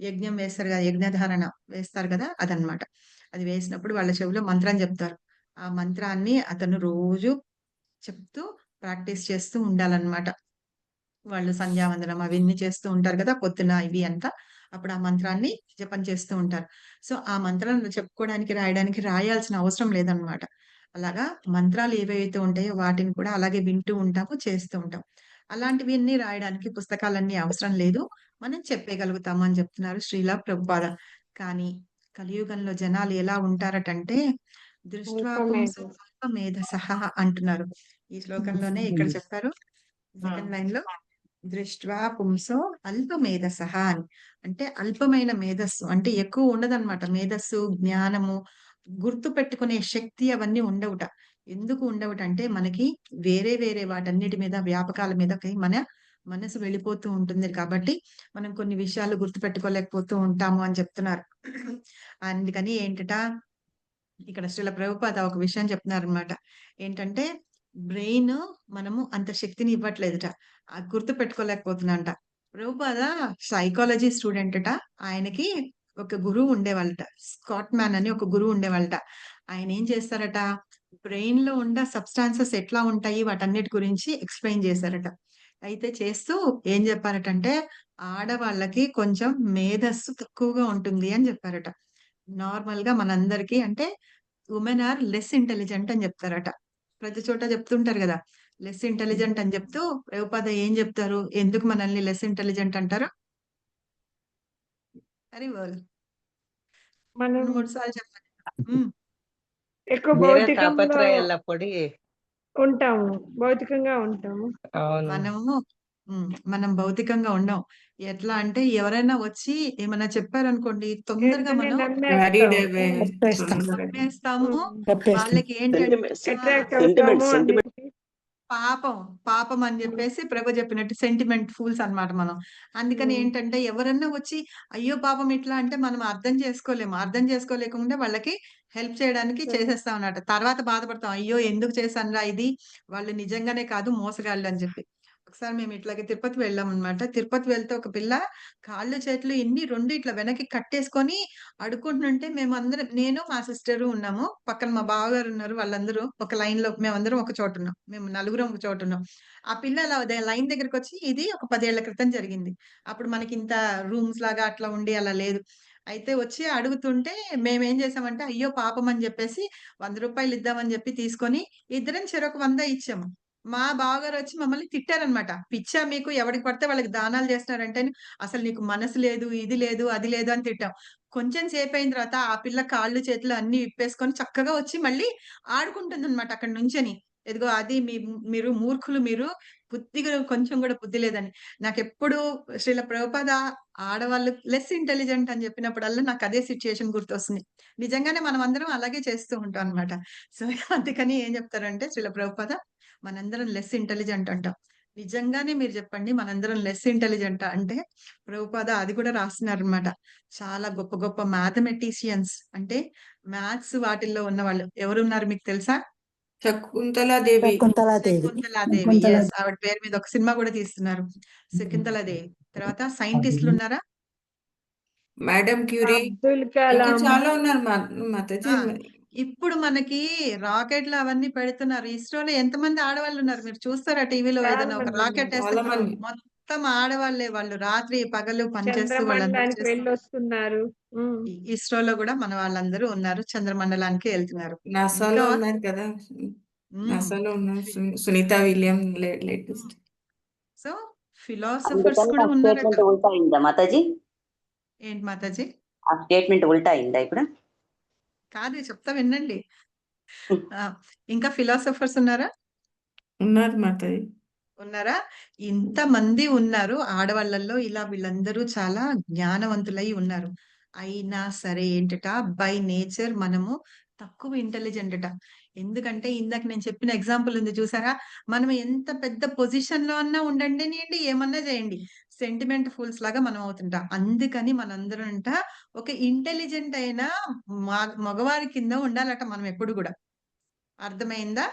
యజ్ఞం వేస్తారు కదా, యజ్ఞధారణ వేస్తారు కదా, అదనమాట. అది వేసినప్పుడు వాళ్ళ చెవిలో మంత్రం చెప్తారు. ఆ మంత్రాన్ని అతను రోజు చెప్తూ ప్రాక్టీస్ చేస్తూ ఉండాలన్నమాట. వాళ్ళు సంధ్యావందనం అవన్నీ చేస్తూ ఉంటారు కదా పొద్దున ఇవి అంతా. అప్పుడు ఆ మంత్రాన్ని జపం చేస్తూ ఉంటారు. సో ఆ మంత్రాలను చెప్పుకోవడానికి రాయడానికి రాయాల్సిన అవసరం లేదనమాట. అలాగా మంత్రాలు ఏవైతే ఉంటాయో వాటిని కూడా అలాగే వింటూ ఉంటాము, చేస్తూ ఉంటాం. అలాంటివన్నీ రాయడానికి పుస్తకాలన్నీ అవసరం లేదు, మనం చెప్పేయగలుగుతాము అని చెప్తున్నారు శ్రీల ప్రభుపాద. కానీ కలియుగంలో జనాలు ఎలా ఉంటారటంటే దృష్ట్వా పుంసో అల్పమేధసః అంటున్నారు. ఈ శ్లోకంలోనే ఇక్కడ చెప్పారు సెకండ్ లైన్ లో, దృష్ట్వా పుంసో అల్పమేధసః అని. అంటే అల్పమైన మేధస్సు అంటే ఎక్కువ ఉండదన్నమాట. మేధస్సు, జ్ఞానము, గుర్తు పెట్టుకునే శక్తి అవన్నీ ఉండవుట. ఎందుకు ఉండవుట అంటే మనకి వేరే వేరే వాటన్నిటి మీద, వ్యాపకాల మీద మన మనసు వెళ్ళిపోతూ ఉంటుంది కాబట్టి మనం కొన్ని విషయాలు గుర్తు పెట్టుకోలేకపోతూ ఉంటాము అని చెప్తున్నారు. అందుకని ఏంటట, ఇక్కడ శ్రీల ప్రభుపాద ఒక విషయం చెప్తున్నారనమాట. ఏంటంటే బ్రెయిన్ మనము అంత శక్తిని ఇవ్వట్లేదుట. గుర్తు పెట్టుకోలేకపోతున్నాంట. ప్రభుపాద సైకాలజీ స్టూడెంటట. ఆయనకి ఒక గురువు ఉండేవాళ్ళట. స్కాట్ మ్యాన్ అని ఒక గురువు ఉండేవాళ్ళట. ఆయన ఏం చేస్తారట, బ్రెయిన్ లో ఉన్న సబ్స్టాన్సెస్ ఎట్లా ఉంటాయి వాటన్నిటి గురించి ఎక్స్‌ప్లెయిన్ చేశారట. అయితే చేస్తూ ఏం చెప్పారటంటే, ఆడవాళ్ళకి కొంచెం మేధస్సు తక్కువగా ఉంటుంది అని చెప్పారట. నార్మల్‌గా మనందరికీ అంటే వుమెన్ ఆర్ లెస్ ఇంటెలిజెంట్ అని చెప్తారట. ప్రతి చోట చెప్తుంటారు గదా! లెస్ ఇంటెలిజెంట్ అని చెప్తూ ప్రభుపాద ఏం చెప్తారు? ఎందుకు మనల్ని లెస్ ఇంటెలిజెంట్ అంటారు? హరి బోల్. మనం 2, 3 సార్లు చెప్పండి. హ్మ్. ఎక్కువ వేరే భౌతికంలో తాపత్రయాల పొడి. ఉంటాము. భౌతికంగా ఉంటాము. అవును. మనం భౌతికంగా ఉండం. ఎట్లా అంటే ఎవరైనా వచ్చి ఏమన్నా చెప్పారనుకోండి, తొందరగా వెంటనే మనం Carried నమ్మేస్తాం. away. చెప్పేస్తాం. నమ్మేస్తాము. చెప్పేస్తాం. వాళ్ళకి ఏంటంటే అట్రాక్ట్ సెంటిమెంట్ అవుతాము సెంటిమెంట్ అన్నిటికి. పాపం అని జెప్పేసి ప్రభు చెప్పినట్టు సెంటిమెంట్ ఫూల్స్ అన్నమాట మనం. అందుకని హ్మ్. ఏంటంటే ఎవరన్నా వచ్చి అయ్యో! పాపం ఇట్లా అంటే మనం అర్థం చేసుకోలేము. అర్థం చేసుకోలేకుండా వాళ్ళకి హెల్ప్ చేయడానికి హ్మ్. చేసేస్తాం అన్నమాట. తర్వాత బాధపడతాం. అయ్యో! ఎందుకు చేశానురా ఇది? వాళ్ళు నిజంగానే కాదు మోసగాళ్ళు అని చెప్పి. ఒకసారి మేము ఇట్లాగే తిరుపతి వెళ్ళామన్నమాట. తిరుపతి వెళ్తే ఒక పిల్ల కాళ్ళు, చేతులు ఇన్ని 2 ఇట్లా వెనక్కి కట్టేసుకొని అడుక్కుంటుంటే మేమందరం నేను, మా సిస్టరు ఉన్నాము. పక్కన మా బావగారు ఉన్నారు. వాళ్ళందరూ ఒక లైన్‌లో మేమందరం ఒక చోటున్నాం. మేము నలుగురం ఒక చోటున్నాం. ఆ పిల్ల అలా లైన్ దగ్గరకొచ్చి ఇది ఒక 10 ఏళ్ల క్రితం జరిగింది. అప్పుడు మనకింత రూమ్స్ లాగా అట్లా ఉండి అలా లేదు. అయితే వచ్చి అడుగుతుంటే మేమేం చేసామంటే అయ్యో! పాపం అని జెప్పేసి రూ. 100 ఇద్దామని జెప్పి తీసుకొని ఇద్దరం చెరొక 100 ఇచ్చాము. మా బావగారొచ్చి మమ్మల్ని తిట్టారనమాట. "పిచ్చా మీకు ఎవడికి పడితే వాళ్ళకి దానాలు చేస్తున్నారంటే అసలు నీకు మనసు లేదు, ఇది లేదు, అది లేదు" అని తిట్టాం. కొంచెం సేపయిన తర్వాత ఆ పిల్ల కాళ్ళు, చేతులు అన్నీ విప్పేసుకొని చక్కగా వచ్చి మళ్ళీ ఆడుకుంటుందనమాట అక్కడ నుంచొని. ఇదిగో అది మీరు మూర్ఖులు మీరు. బుద్ధిగా కొంచెం గూడా బుద్ధి లేదని. నాకెప్పుడు శ్రీల ప్రభుపాద ఆడవాళ్ళు లెస్ ఇంటెలిజెంట్ అని చెప్పినప్పుడల్లా నాకదే సిట్యుయేషన్ గుర్తొస్తుంది. నిజంగానే మనమందరం అలాగే చేస్తూ ఉంటాం అన్నమాట. సో, అందుకని ఏం చెప్తారంటే శ్రీల ప్రభుపాద మనందరం లెస్ ఇంటెలిజెంట్ అంటాం. నిజంగానే మీరు చెప్పండి మనందరం లెస్ ఇంటెలిజెంటా అంటే ప్రభుపాద అది కూడా రాస్తున్నారన్నమాట. చాలా గొప్ప గొప్ప మ్యాథమెటీషియన్స్ అంటే మ్యాథ్స్ వాటిల్లో ఉన్నవాళ్ళు ఎవరున్నారు మీకు తెలుసా? శకుంతలాదేవి. శకుంతలాదేవి. శకుంతలాదేవి. యెస్. ఆవిడ పేరు మీద ఒక సినిమా గూడా తీస్తున్నారు. శకుంతలాదేవి. తర్వాత సైంటిస్ట్‌లున్నారా? Madam Curie. అబ్దుల్ ఇంకా కలాం. చాలా ఉన్నారు మాతాజీ. ఆ! ఇప్పుడు మనకి రాకెట్‌లు అవన్నీ పెడుతున్నారు. ఇస్రోలో ఎంతమంది ఆడవాళ్ళున్నారు? మీరు చూస్తారా టీవీలో చాలా ఏదైనా ఒక మంది రాకెట్ ఉన్నారు. ఏస్తే చాలా మంది. మొత్తం ఆడవాళ్ళే. వాళ్ళు రాత్రి పగలు పనిచేస్తూ వాళ్ళందరూ చంద్రమండలానికి చేస్తూ వెళ్ళొస్తున్నారు. హ్మ్. ఇస్రోలో గూడా మన వాళ్ళందరూ ఉన్నారు. చంద్రమండలానికి ఎళ్తున్నారు. నాసాలో ఇంకా ఉన్నారు కదా! హ్మ్. నాసాలో ఉన్నారు. Sunita William latest. So, philosophers అందుకని కూడా ఆ ఉన్నారట. స్టేట్మెంట్ ఉల్టా అయిందా మాతాజీ? ఏంటి మాతాజీ? ఆ స్టేట్మెంట్ ఉల్టా అయిందా ఇప్పుడు? కాదు చెప్తా వినండి. ఆ! ఇంకా ఫిలాసఫర్స్ ఉన్నారా? ఉన్నారు మాతాజీ. ఉన్నారా? ఇంతమంది ఉన్నారు. ఆడవాళ్ళల్లో ఇలా వీళ్ళందరూ చాలా జ్ఞానవంతులై ఉన్నారు. అయినా సరే ఏంటట బై నేచర్ మనము తక్కువ ఇంటెలిజెంట్ అట. ఎందుకంటే ఇందాక నేను చెప్పిన ఎగ్జాంపుల్ ఉంది చూసారా? మనం ఎంత పెద్ద పొజిషన్‌లో అన్నా ఉండనియండి, ఏమన్నా చేయండి. సెంటిమెంట్ ఫూల్స్ లాగా మనం అవుతుంటాం. అందుకని మనందరం ఒక ఇంటెలిజెంట్ అయిన మగవారి కింద ఉండాలట మనం ఎప్పుడు గూడా. అర్థమైందా?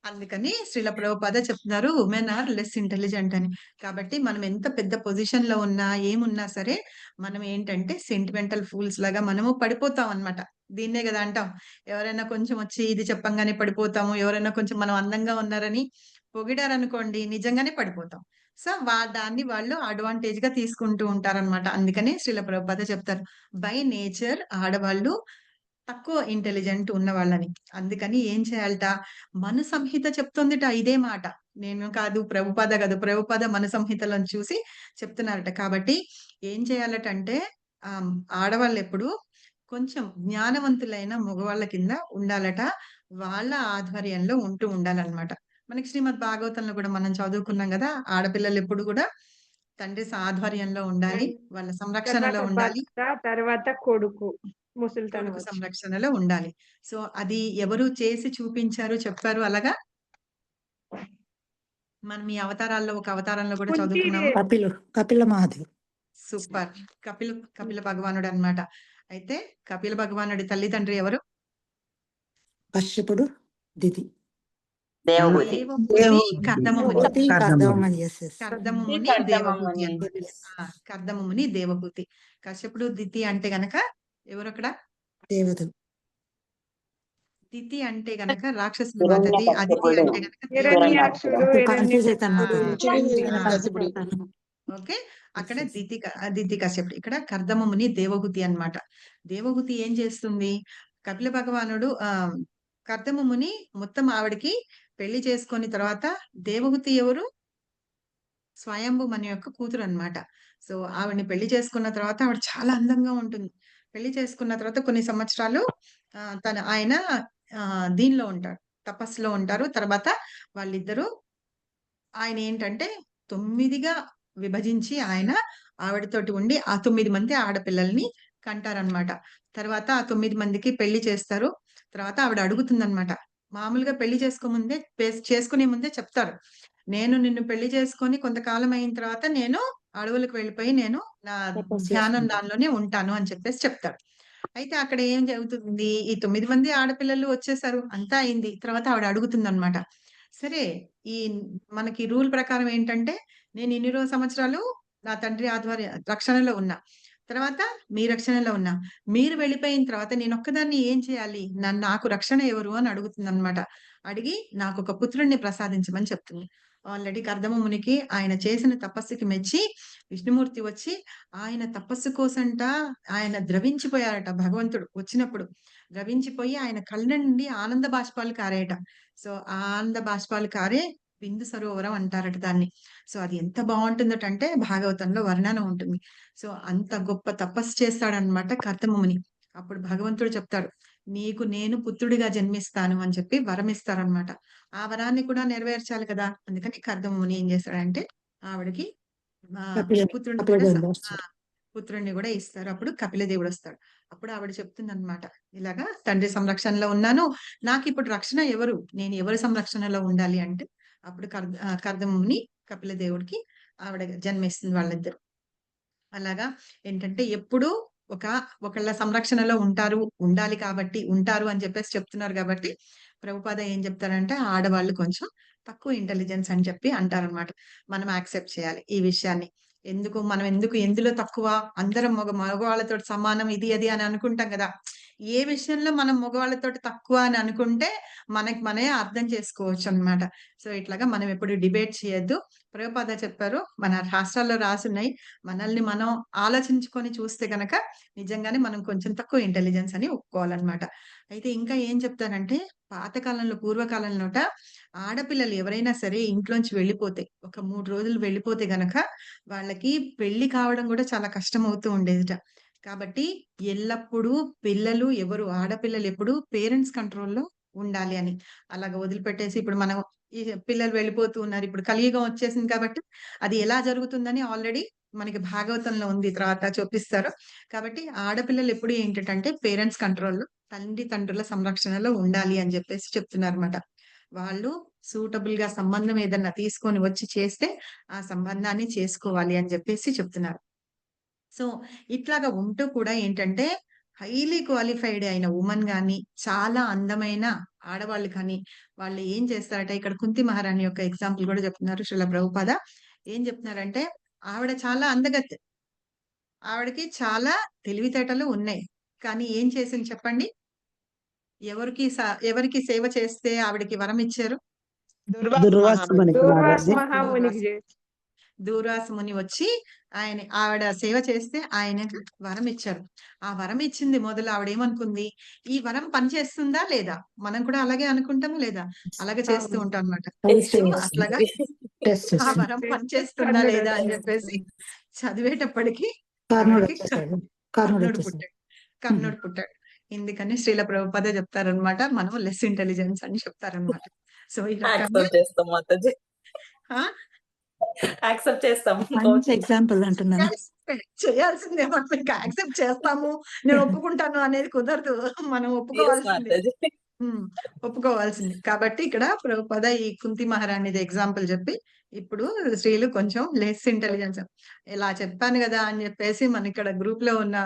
అందుకని శ్రీల ప్రభుపాద చెప్తున్నారు వుమెన్ ఆర్ లెస్ ఇంటెలిజెంట్ అని. కాబట్టి మనం ఎంత పెద్ద పొజిషన్‌లో ఉన్నా, ఏమున్నా సరే మనం ఏంటంటే సెంటిమెంటల్ ఫూల్స్ లాగా మనము పడిపోతాం అన్నమాట. దీన్నే గదా అంటాం. ఎవరైనా కొంచెం వచ్చి ఇది చెప్పంగానే పడిపోతాము. ఎవరైనా కొంచెం మనం అందంగా ఉన్నారని పొగిడారనుకోండి నిజంగానే పడిపోతాం. సో, దాన్ని వాళ్ళు అడ్వాంటేజ్‌గా తీసుకుంటూ ఉంటారన్నమాట. అందుకని శ్రీల ప్రభుపాద చెప్తారు. బై నేచర్ ఆడవాళ్ళు తక్కువ ఇంటెలిజెంట్ ఉన్నవాళ్ళని. అందుకని ఏం చేయాలట, మను సంహిత చెప్తుందిట ఇదే మాట. నేను కాదు, ప్రభుపాద కాదు. ప్రభుపాద మను సంహితలను చూసి చెప్తున్నారట. కాబట్టి ఏం చేయాలటంటే ఆహ్, ఆడవాళ్ళెప్పుడు కొంచెం జ్ఞానవంతులైన మగవాళ్ళ కింద ఉండాలట. వాళ్ళ ఆధ్వర్యంలో ఉంటూ ఉండాలన్నమాట. మనకి శ్రీమద్ భాగవతంలో కూడా మనం చదువుకున్నాం గదా! ఆడపిల్లలెప్పుడు గూడా తండ్రి ఆధ్వర్యంలో ఉండాలి. వాళ్ళ సంరక్షణలో తర్వాత ఉండాలి. భర్త, తర్వాత కొడుకు. ముసలితనం కొడుకు వచ్చి. సంరక్షణలో ఉండాలి. సో, అది ఎవరు చేసి చూపించారు, చెప్పారు అలాగా? మనం ఈ అవతారాల్లో ఒక అవతారంలో కూడా చదువుకున్నాము. కపిల మహాదేవ్. సూపర్. కపిల భగవానుడన్నమాట. అయితే కపిల భగవానుడి తల్లిదండ్రి ఎవరు? కశ్యపుడు దితి దేవహూతి దేవహూతి కర్దమముని. కర్దమని కర్దమముని కర్దమముని. దేవహూతి కర్దమముని దేవహూతి. కశ్యపుడు దితి అంటే గనక ఎవరు అక్కడ? దేవతలు. దితి అంటే గనక రాక్షసుడు మాతది, అదితి అంటే గనక హిరణ్యాక్షుడు కన్ఫ్యూజ్ ఓకే. అక్కడ దితి కశ్యపుడు, ఇక్కడ కర్దమముని దేవహూతి అన్నమాట. దేవహూతి ఏం చేస్తుంది? కపిల భగవానుడు కర్దమముని మొత్తం ఆవిడకి పెళ్లి చేసుకొని తర్వాత దేవహూతి ఎవరు? స్వయంభు మన యొక్క కూతురు అన్నమాట. సో ఆవిడని పెళ్లి చేసుకున్న తర్వాత ఆవిడ చాలా అందంగా ఉంటుంది. పెళ్లి చేసుకున్న తర్వాత కొన్ని సంవత్సరాలు ఆయన దీనిలో ఉంటాడు, తపస్సులో ఉంటారు. తర్వాత వాళ్ళిద్దరూ ఆయన ఏంటంటే 9గా విభజించి ఆయన ఆవిడతోటి ఉండి ఆ 9 మంది ఆడపిల్లల్ని కంటారనమాట. తర్వాత ఆ 9 మందికి పెళ్లి చేస్తారు. తర్వాత ఆవిడ అడుగుతుందన్నమాట. మామూలుగా పెళ్లి చేసుకునే ముందే చెప్తారు, నేను నిన్ను పెళ్లి చేసుకొని కొంతకాలం అయిన తర్వాత నేను అడవులకు వెళ్ళిపోయి నేను నా ధ్యానం దానిలోనే ఉంటాను అని చెప్పేసి చెప్తాడు. అయితే అక్కడ ఏం జరుగుతుంది? ఈ 9 మంది ఆడపిల్లలు వచ్చేసారు, అంతా అయింది. తర్వాత ఆవిడ అడుగుతుందన్నమాట, సరే ఈ మనకి రూల్ ప్రకారం ఏంటంటే నేను ఇన్ని సంవత్సరాలు నా తండ్రి రక్షణలో ఉన్నా, తర్వాత మీ రక్షణలో ఉన్నా, మీరు వెళ్ళిపోయిన తర్వాత నేను ఒక్కదాన్ని ఏం చేయాలి? నాకు రక్షణ ఎవరు అని అడుగుతుందన్నమాట. అడిగి నాకు ఒక పుత్రుడిని ప్రసాదించమని చెప్తుంది. ఆల్రెడీ కర్దమమునికి ఆయన చేసిన తపస్సుకి మెచ్చి విష్ణుమూర్తి వచ్చి ఆయన తపస్సు కోసంట ఆయన ద్రవించిపోయారట. భగవంతుడు వచ్చినప్పుడు ద్రవించిపోయి ఆయన కళ్ళ నుండి ఆనంద బాష్పాలు కారాయట. సో ఆ ఆనంద బాష్పాలు కారే బిందు సరోవరం అంటారట దాన్ని. సో అది ఎంత బాగుంటుందటంటే భాగవతంలో వర్ణన ఉంటుంది. సో అంత గొప్ప తపస్సు చేస్తాడనమాట కర్దమముని. అప్పుడు భగవంతుడు చెప్తాడు, నీకు నేను పుత్రుడిగా జన్మిస్తాను అని చెప్పి వరం ఇస్తారనమాట. ఆ వరాన్ని కూడా నెరవేర్చాలి కదా, అందుకని కర్దమముని ఏం చేస్తాడంటే ఆవిడకి పుత్రుడిని కూడా ఇస్తారు. అప్పుడు కపిల దేవుడు వస్తాడు. అప్పుడు ఆవిడ చెప్తుంది అనమాట, ఇలాగా తండ్రి సంరక్షణలో ఉన్నాను, నాకు ఇప్పుడు రక్షణ ఎవరు? నేను ఎవరి సంరక్షణలో ఉండాలి అంటే అప్పుడు కర్దమముని కపిల దేవుడికి ఆవిడ జన్మిస్తుంది వాళ్ళిద్దరు. అలాగా ఏంటంటే ఎప్పుడు ఒకళ్ళ సంరక్షణలో ఉండాలి కాబట్టి ఉంటారు అని చెప్పేసి చెప్తున్నారు. కాబట్టి ప్రభుపాద ఏం చెప్తారంటే ఆడవాళ్ళు కొంచెం తక్కువ ఇంటెలిజెన్స్ అని చెప్పి అంటారనమాట. మనం యాక్సెప్ట్ చేయాలి ఈ విషయాన్ని. మనం ఎందులో తక్కువ? అందరం మగవాళ్ళతో సమానం ఇది అది అని అనుకుంటాం కదా. ఏ విషయంలో మనం మగవాళ్ళతోటి తక్కువ అని అనుకుంటే మనమే అర్థం చేసుకోవచ్చు అన్నమాట. సో ఇట్లాగా మనం ఎప్పుడు డిబేట్ చేయొద్దు. ప్రభుపాద చెప్పారు, మన రాష్ట్రాల్లో రాసున్నాయి, మనల్ని మనం ఆలోచించుకొని చూస్తే గనక నిజంగానే మనం కొంచెం తక్కువ ఇంటెలిజెన్స్ అని ఒప్పుకోవాలన్నమాట. అయితే ఇంకా ఏం చెప్తానంటే పాతకాలంలో పూర్వకాలంలోట ఆడపిల్లలు ఎవరైనా సరే ఇంట్లోంచి వెళ్ళిపోతే, ఒక 3 రోజులు వెళ్ళిపోతే గనక వాళ్ళకి పెళ్లి కావడం కూడా చాలా కష్టం అవుతూ ఉండేదిట. కాబట్టి ఎల్లప్పుడూ ఆడపిల్లలు ఎప్పుడు పేరెంట్స్ కంట్రోల్లో ఉండాలి అని. అలాగ వదిలిపెట్టేసి ఇప్పుడు మనం ఈ పిల్లలు వెళ్ళిపోతూ ఉన్నారు. ఇప్పుడు కలియుగం వచ్చేసింది కాబట్టి అది ఎలా జరుగుతుందని ఆల్రెడీ మనకి భాగవతంలో ఉంది, తర్వాత చూపిస్తారు. కాబట్టి ఆడపిల్లలు ఎప్పుడు ఏంటంటే పేరెంట్స్ కంట్రోల్లో, తండ్రుల సంరక్షణలో ఉండాలి అని చెప్పేసి చెప్తున్నారన్నమాట. వాళ్ళు సూటబుల్ గా సంబంధం ఏదన్నా తీసుకొని వచ్చి చేస్తే ఆ సంబంధాన్ని చేసుకోవాలి అని చెప్పేసి చెప్తున్నారు. సో ఇట్లాగా ఉంటూ కూడా ఏంటంటే హైలీ క్వాలిఫైడ్ అయిన ఉమెన్ గాని, చాలా అందమైన ఆడవాళ్ళు కానీ వాళ్ళు ఏం చేస్తారట, ఇక్కడ కుంతి మహారాణి యొక్క ఎగ్జాంపుల్ కూడా చెప్తున్నారు శ్రీల ప్రభుపాద. ఏం చెప్తున్నారంటే ఆవిడ చాలా అందగత్తె, ఆవిడకి చాలా తెలివితేటలు ఉన్నాయి. కానీ ఏం చేసింది చెప్పండి? ఎవరికి సేవ చేస్తే ఆవిడకి వరం ఇచ్చారు? దూర్వాస ముని వచ్చి ఆవిడ సేవ చేస్తే ఆయనకు వరం ఇచ్చారు. ఆ వరం ఇచ్చింది మొదలు ఆవిడ ఏమనుకుంది, ఈ వరం పనిచేస్తుందా లేదా? మనం కూడా అలాగే అనుకుంటాము లేదా? అలాగే చేస్తూ ఉంటాం అన్నమాట. అట్లాగా ఆ వరం పనిచేస్తుందా లేదా అని చెప్పేసి చదివేటప్పటికి కర్ణుడు పుట్టాడు. ఎందుకని శ్రీల ప్రభుపాద చెప్తారనమాట, మనం లెస్ ఇంటెలిజెన్స్ అని చెప్తారనమాట. సో ఈ రకంగా యాక్సెప్ట్ చేస్తాం. ఎగ్జాంపుల్ అంటున్నాను. చేయాల్సిందే, మనం ఇంకా యాక్సెప్ట్ చేస్తాము, నేను ఒప్పుకుంటాను అనేది కుదరదు. మనం ఒప్పుకోవాల్సింది. కాబట్టి ఇక్కడ ప్రభుపాద ఈ కుంతి మహారాణిది ఎగ్జాంపుల్ చెప్పి ఇప్పుడు స్త్రీలు కొంచెం లెస్ ఇంటెలిజెన్స్ ఇలా చెప్పాను కదా అని చెప్పేసి మన ఇక్కడ గ్రూప్ లో ఉన్న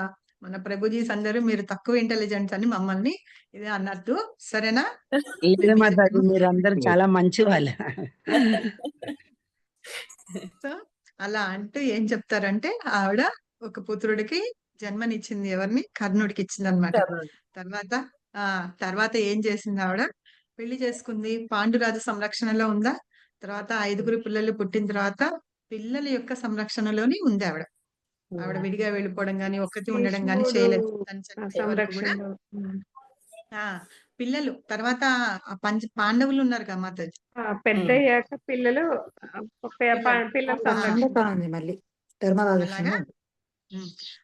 మన ప్రభుజీస్ అందరూ మీరు తక్కువ ఇంటెలిజెంట్స్ అని మమ్మల్ని ఇదే అన్నట్టు, సరేనా? లేదు మాతాజీ, చెప్పాము. మీరు అందరు చాలా మంచి వాళ్ళ. సో అలా అంటూ ఏం చెప్తారంటే, ఆవిడ ఒక పుత్రుడికి జన్మనిచ్చింది. ఎవరిని? కర్ణుడికి ఇచ్చింది అనమాట. తర్వాత తర్వాత ఏం చేసింది ఆవిడ? పెళ్లి చేసుకుంది. పాండురాజు సంరక్షణలో ఉందా? తర్వాత 5గురు పిల్లలు పుట్టిన తర్వాత పిల్లల యొక్క సంరక్షణలోని ఉంది ఆవిడ. ఆవిడ విడిగా వెళ్ళిపోవడం గాని, ఒక్కతి ఉండడం గాని భీష్ముడు చేయలేదు. తను చనిపోయే వరకు కూడా సంరక్షణలో. ఆ పిల్లలు తర్వాత పాండవులు ఉన్నారు కదా మాతాజీ. పెద్దయ్యాక పిల్లలు పిల్లల ఆ, సంరక్షణ. బాగుంది మళ్ళీ ధర్మరాజు అలాగా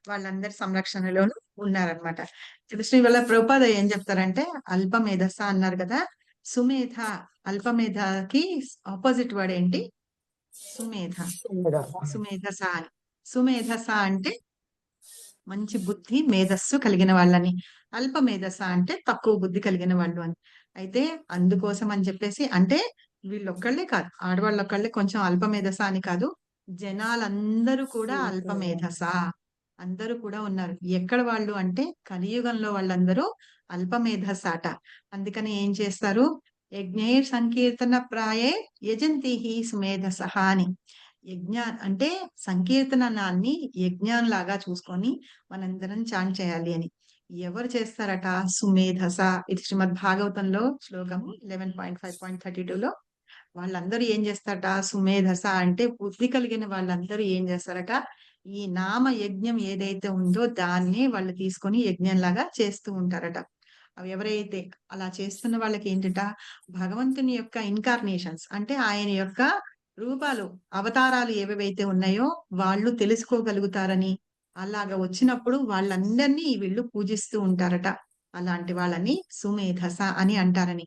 వాళ్ళందరి సంరక్షణలోను ఉన్నారనమాట. శ్రీ వల్ల ప్రభుపాద ఏం చెప్తారంటే, అల్పమేధస అన్నారు కదా, సుమేధ. అల్పమేధకి ఆపోజిట్ వర్డ్ ఏంటి? సుమేధ. సుమేధస అని. సుమేధస అంటే మంచి బుద్ధి మేధస్సు కలిగిన వాళ్ళని, అల్ప మేధస్స అంటే తక్కువ బుద్ధి కలిగిన వాళ్ళు అని. అయితే అందుకోసం అని చెప్పేసి, అంటే వీళ్ళొక్కళ్ళే కాదు, ఆడవాళ్ళొక్కళ్ళే కొంచెం అల్ప మేధస్స అని కాదు, జనాలందరూ కూడా అల్ప మేధస్స, అందరూ కూడా ఉన్నారు. ఎక్కడ వాళ్ళు అంటే కలియుగంలో వాళ్ళందరూ అల్ప మేధస్స అట. అందుకని ఏం చేస్తారు? యజ్ఞే సంకీర్తన ప్రాయే యజంతి సుమేధస అని. అంటే సంకీర్తనాన్ని యజ్ఞంలాగా చూసుకొని మనందరం చాంట్ చేయాలి అని. ఎవరు చేస్తారట? సుమేధస. ఇది శ్రీమద్ భాగవతంలో శ్లోకము 11.5.32లో వాళ్ళందరూ ఏం చేస్తారట? సుమేధస అంటే బుద్ధి కలిగిన వాళ్ళందరూ ఏం చేస్తారట? ఈ నామ యజ్ఞం ఏదైతే ఉందో దాన్నే వాళ్ళు తీసుకొని యజ్ఞంలాగా చేస్తూ ఉంటారట. అవి ఎవరైతే అలా చేస్తున్న వాళ్ళకి ఏంటట? భగవంతుని యొక్క ఇన్కార్నేషన్స్ అంటే ఆయన యొక్క రూపాలు, అవతారాలు ఏవేవైతే ఉన్నాయో వాళ్ళు తెలుసుకోగలుగుతారని, అలాగా వచ్చినప్పుడు వాళ్ళందరినీ వీళ్ళు పూజిస్తూ ఉంటారట. అలాంటి వాళ్ళని సుమేధస అని అంటారని.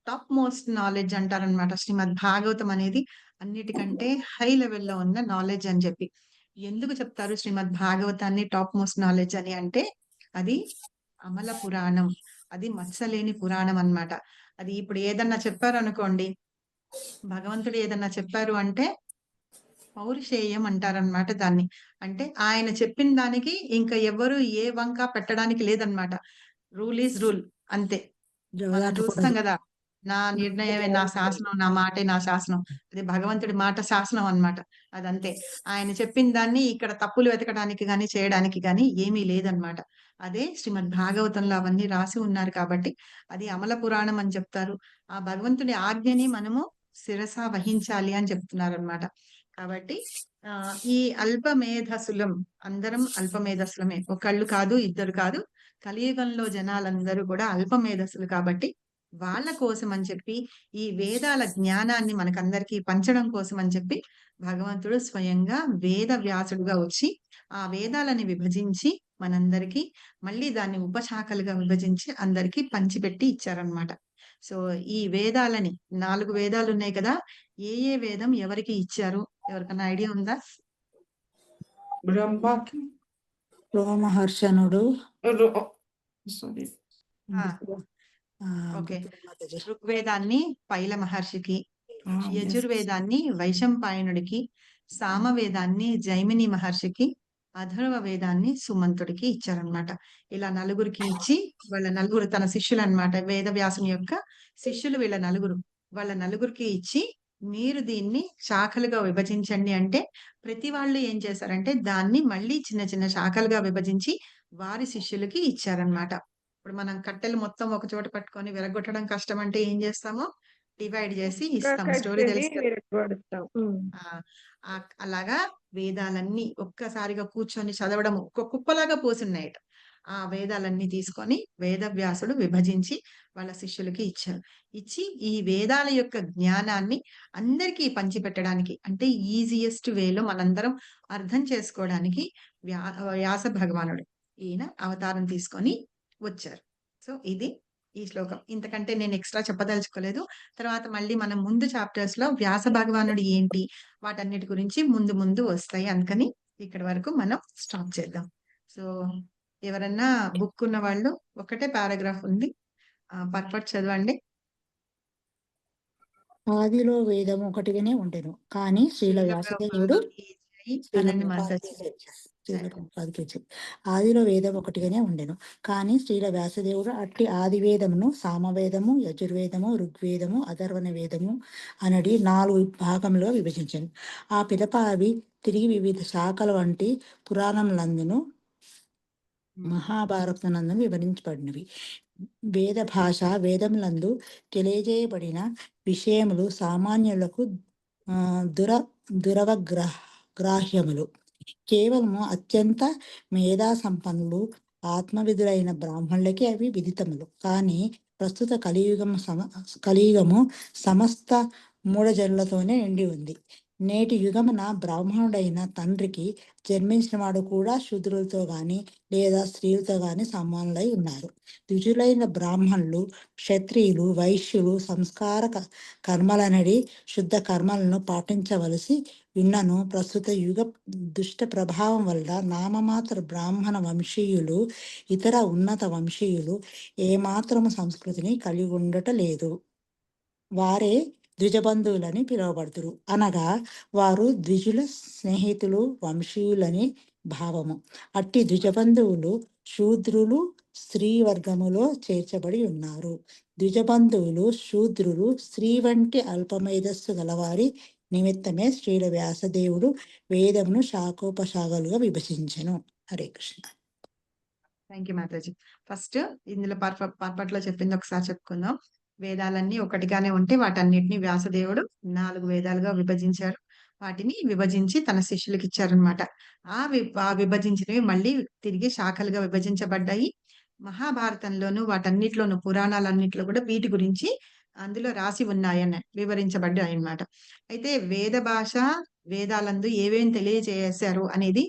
టాప్ మోస్ట్ నాలెడ్జ్ అంటారనమాట. శ్రీమద్ భాగవతం అనేది అన్నిటికంటే హై లెవెల్లో ఉన్న నాలెడ్జ్ అని చెప్పి. ఎందుకు చెప్తారు శ్రీమద్ భాగవతాన్ని టాప్ మోస్ట్ నాలెడ్జ్ అని అంటే, అది అమల పురాణం, అది మత్సలేని పురాణం అన్నమాట. అది ఇప్పుడు ఏదన్నా చెప్పారు అనుకోండి, భగవంతుడు ఏదన్నా చెప్పారు అంటే పౌరుషేయం అంటారనమాట దాన్ని. అంటే ఆయన చెప్పిన దానికి ఇంకా ఎవరు ఏ వంక పెట్టడానికి లేదనమాట. రూల్ ఈజ్ రూల్, అంతే. మనం చూస్తాం కదా, నా నిర్ణయమే నా శాసనం, నా మాటే నా శాసనం. అది భగవంతుడి మాట శాసనం అన్నమాట. అదంతే. ఆయన చెప్పిన దాన్ని ఇక్కడ తప్పులు వెతకడానికి గాని చేయడానికి గాని ఏమీ లేదన్నమాట. అదే శ్రీమద్ భాగవతంలో అవన్నీ రాసి ఉన్నారు కాబట్టి అది అమల పురాణం అని చెప్తారు. ఆ భగవంతుడి ఆజ్ఞని మనము శిరస వహించాలి అని చెప్తున్నారన్నమాట. కాబట్టి ఈ అల్పమేధసులం, అందరం అల్పమేధసులమే, ఒకళ్ళు కాదు ఇద్దరు కాదు, కలియుగంలో జనాలందరూ కూడా అల్పమేధసులు. కాబట్టి వాళ్ళ కోసం అని చెప్పి ఈ వేదాల జ్ఞానాన్ని మనకందరికీ పంచడం కోసం అని చెప్పి భగవంతుడు స్వయంగా వేద వ్యాసుడుగా వచ్చి ఆ వేదాలని విభజించి మనందరికీ మళ్ళీ దాన్ని ఉపశాఖలుగా విభజించి అందరికీ పంచిపెట్టి ఇచ్చారనమాట. సో ఈ వేదాలని 4 వేదాలు ఉన్నాయి కదా, ఏ ఏ వేదం ఎవరికి ఇచ్చారు? ఎవరికన్నా ఐడియా ఉందా? బ్రహ్మకి రోమహర్షణుడు. సారీ. ఓకే. ఋగ్వేదాన్ని పైల మహర్షికి, యజుర్వేదాన్ని వైశంపాయనుడికి, సామవేదాన్ని జైమిని మహర్షికి, అథర్వ వేదాన్ని సుమంతుడికి ఇచ్చారనమాట. ఇలా నలుగురికి ఇచ్చి, వాళ్ళ నలుగురు తన శిష్యులు అనమాట, వేద వ్యాసుని యొక్క శిష్యులు వీళ్ళ నలుగురు, వాళ్ళ నలుగురికి ఇచ్చి మీరు దీన్ని శాఖలుగా విభజించండి అంటే ప్రతి వాళ్ళు ఏం చేశారంటే దాన్ని మళ్ళీ చిన్న చిన్న శాఖలుగా విభజించి వారి శిష్యులకి ఇచ్చారనమాట. ఇప్పుడు మనం కట్టెలు మొత్తం ఒక చోట పట్టుకొని విరగొట్టడం కష్టం అంటే ఏం చేస్తామో డివైడ్ చేసి ఇస్తాం. స్టోరీ తెలుసు కదా. అలాగా వేదాలన్నీ ఒక్కసారిగా కూర్చొని చదవడం ఒక కుప్పలాగా పోసున్నాయట. ఆ వేదాలన్నీ తీసుకొని వేద వ్యాసుడు విభజించి వాళ్ళ శిష్యులకి ఇచ్చారు. ఇచ్చి ఈ వేదాల యొక్క జ్ఞానాన్ని అందరికీ పంచిపెట్టడానికి, అంటే ఈజియెస్ట్ వేలో మనందరం అర్థం చేసుకోవడానికి వ్యాస భగవానుడు ఈయన అవతారం తీసుకొని వచ్చారు. సో ఇది ఈ శ్లోకం. ఇంతకంటే నేను ఎక్స్ట్రా చెప్పదలుచుకోలేదు. తర్వాత మళ్ళీ మనం ముందు చాప్టర్స్ లో వ్యాస భగవానుడు ఏంటి వాటన్నిటి గురించి ముందు ముందు వస్తాయి. అందుకని ఇక్కడ వరకు మనం స్టాప్ చేద్దాం. సో ఎవరన్నా బుక్ ఉన్న వాళ్ళు, ఒకటే పారాగ్రాఫ్ ఉంది, పర్పట్ చదవండి. ఆదిలో వేదం ఒకటిగానే ఉండెను, కానీ శ్రీల వ్యాసదేవుడు అనండి మాతాజీ. శ్రీల ప్రభుపాదికి ఇచ్చింది. ఆదిలో వేదం ఒకటిగానే ఉండెను. కానీ శ్రీల వ్యాసదేవుడు అట్టి ఆది వేదమును సామవేదము, యజుర్వేదము, ఋగ్వేదము, అథర్వణ వేదము అనడి 4 భాగంలో విభజించాను. ఆ పిదప అవి తిరిగి వివిధ శాఖల వంటి పురాణములందును మహాభారతనందును వివరించబడినవి. వేద భాష వేదములందు తెలియజేయబడిన విషయములు సామాన్యులకు దురవగ్రాహ్యములు. కేవలము అత్యంత మేధా సంపన్నులు ఆత్మవిధులైన బ్రాహ్మణులకి అవి విదితములు. కానీ ప్రస్తుత కలియుగము సమస్త మూఢజనులతోనే నిండి ఉంది. నేటి యుగమున బ్రాహ్మణుడైన తండ్రికి జన్మించిన వాడు కూడా శూద్రులతో గాని లేదా స్త్రీలతో గాని సమానులై ఉన్నారు. ద్విజులైన బ్రాహ్మణులు, క్షత్రియులు, వైశ్యులు సంస్కార కర్మలనడి శుద్ధ కర్మలను పాటించవలసి ఉన్నను ప్రస్తుత యుగ దుష్ట ప్రభావం వల్ల నామమాత్ర బ్రాహ్మణ వంశీయులు ఇతర ఉన్నత వంశీయులు ఏమాత్రము సంస్కృతిని కలిగి ఉండట లేదు. వారే ద్విజబంధువులని పిలువబడుతురు. అనగా వారు ద్విజుల స్నేహితులు, వంశీయులని భావము. అట్టి ద్విజబంధువులు శూద్రులు స్త్రీ వర్గములో చేర్చబడి ఉన్నారు. ద్విజబంధువులు శూద్రులు స్త్రీ వంటి అల్పమేధస్సు గలవారి నిమిత్తమే శ్రీల వ్యాసదేవుడు వేదమును శాఖోపశాఖలుగా విభజించెను. హరే కృష్ణ. థ్యాంక్ యూ మాతాజీ. ఫస్ట్ ఇందులో పర్పట్లో చెప్పింది ఒకసారి చెప్పుకుందాం. వేదాలన్నీ ఒకటిగానే ఉంటే వాటన్నిటిని వ్యాసదేవుడు 4 వేదాలుగా విభజించారు. వాటిని విభజించి తన శిష్యులకు ఇచ్చారనమాట. ఆ విభజించినవి మళ్ళీ తిరిగి శాఖలుగా విభజించబడ్డాయి. మహాభారతంలోను వాటన్నిటిలోను పురాణాలన్నిట్లో కూడా వీటి గురించి అందులో రాసి ఉన్నాయని వివరించబడ్డాయి అన్నమాట. అయితే వేద భాష వేదాలందు ఏవేం తెలియజేశారు అనేది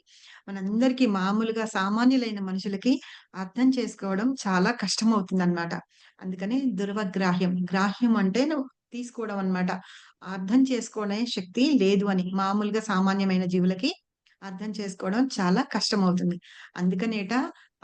మనందరికీ మామూలుగా సామాన్యులైన మనుషులకి అర్థం చేసుకోవడం చాలా కష్టం అవుతుంది అనమాట. అందుకని దుర్వగ్రాహ్యం, గ్రాహ్యం అంటే తీసుకోవడం అన్నమాట. అర్థం చేసుకోవడం శక్తి లేదు అని మామూలుగా సామాన్యమైన జీవులకి అర్థం చేసుకోవడం చాలా కష్టం అవుతుంది. అందుకనేట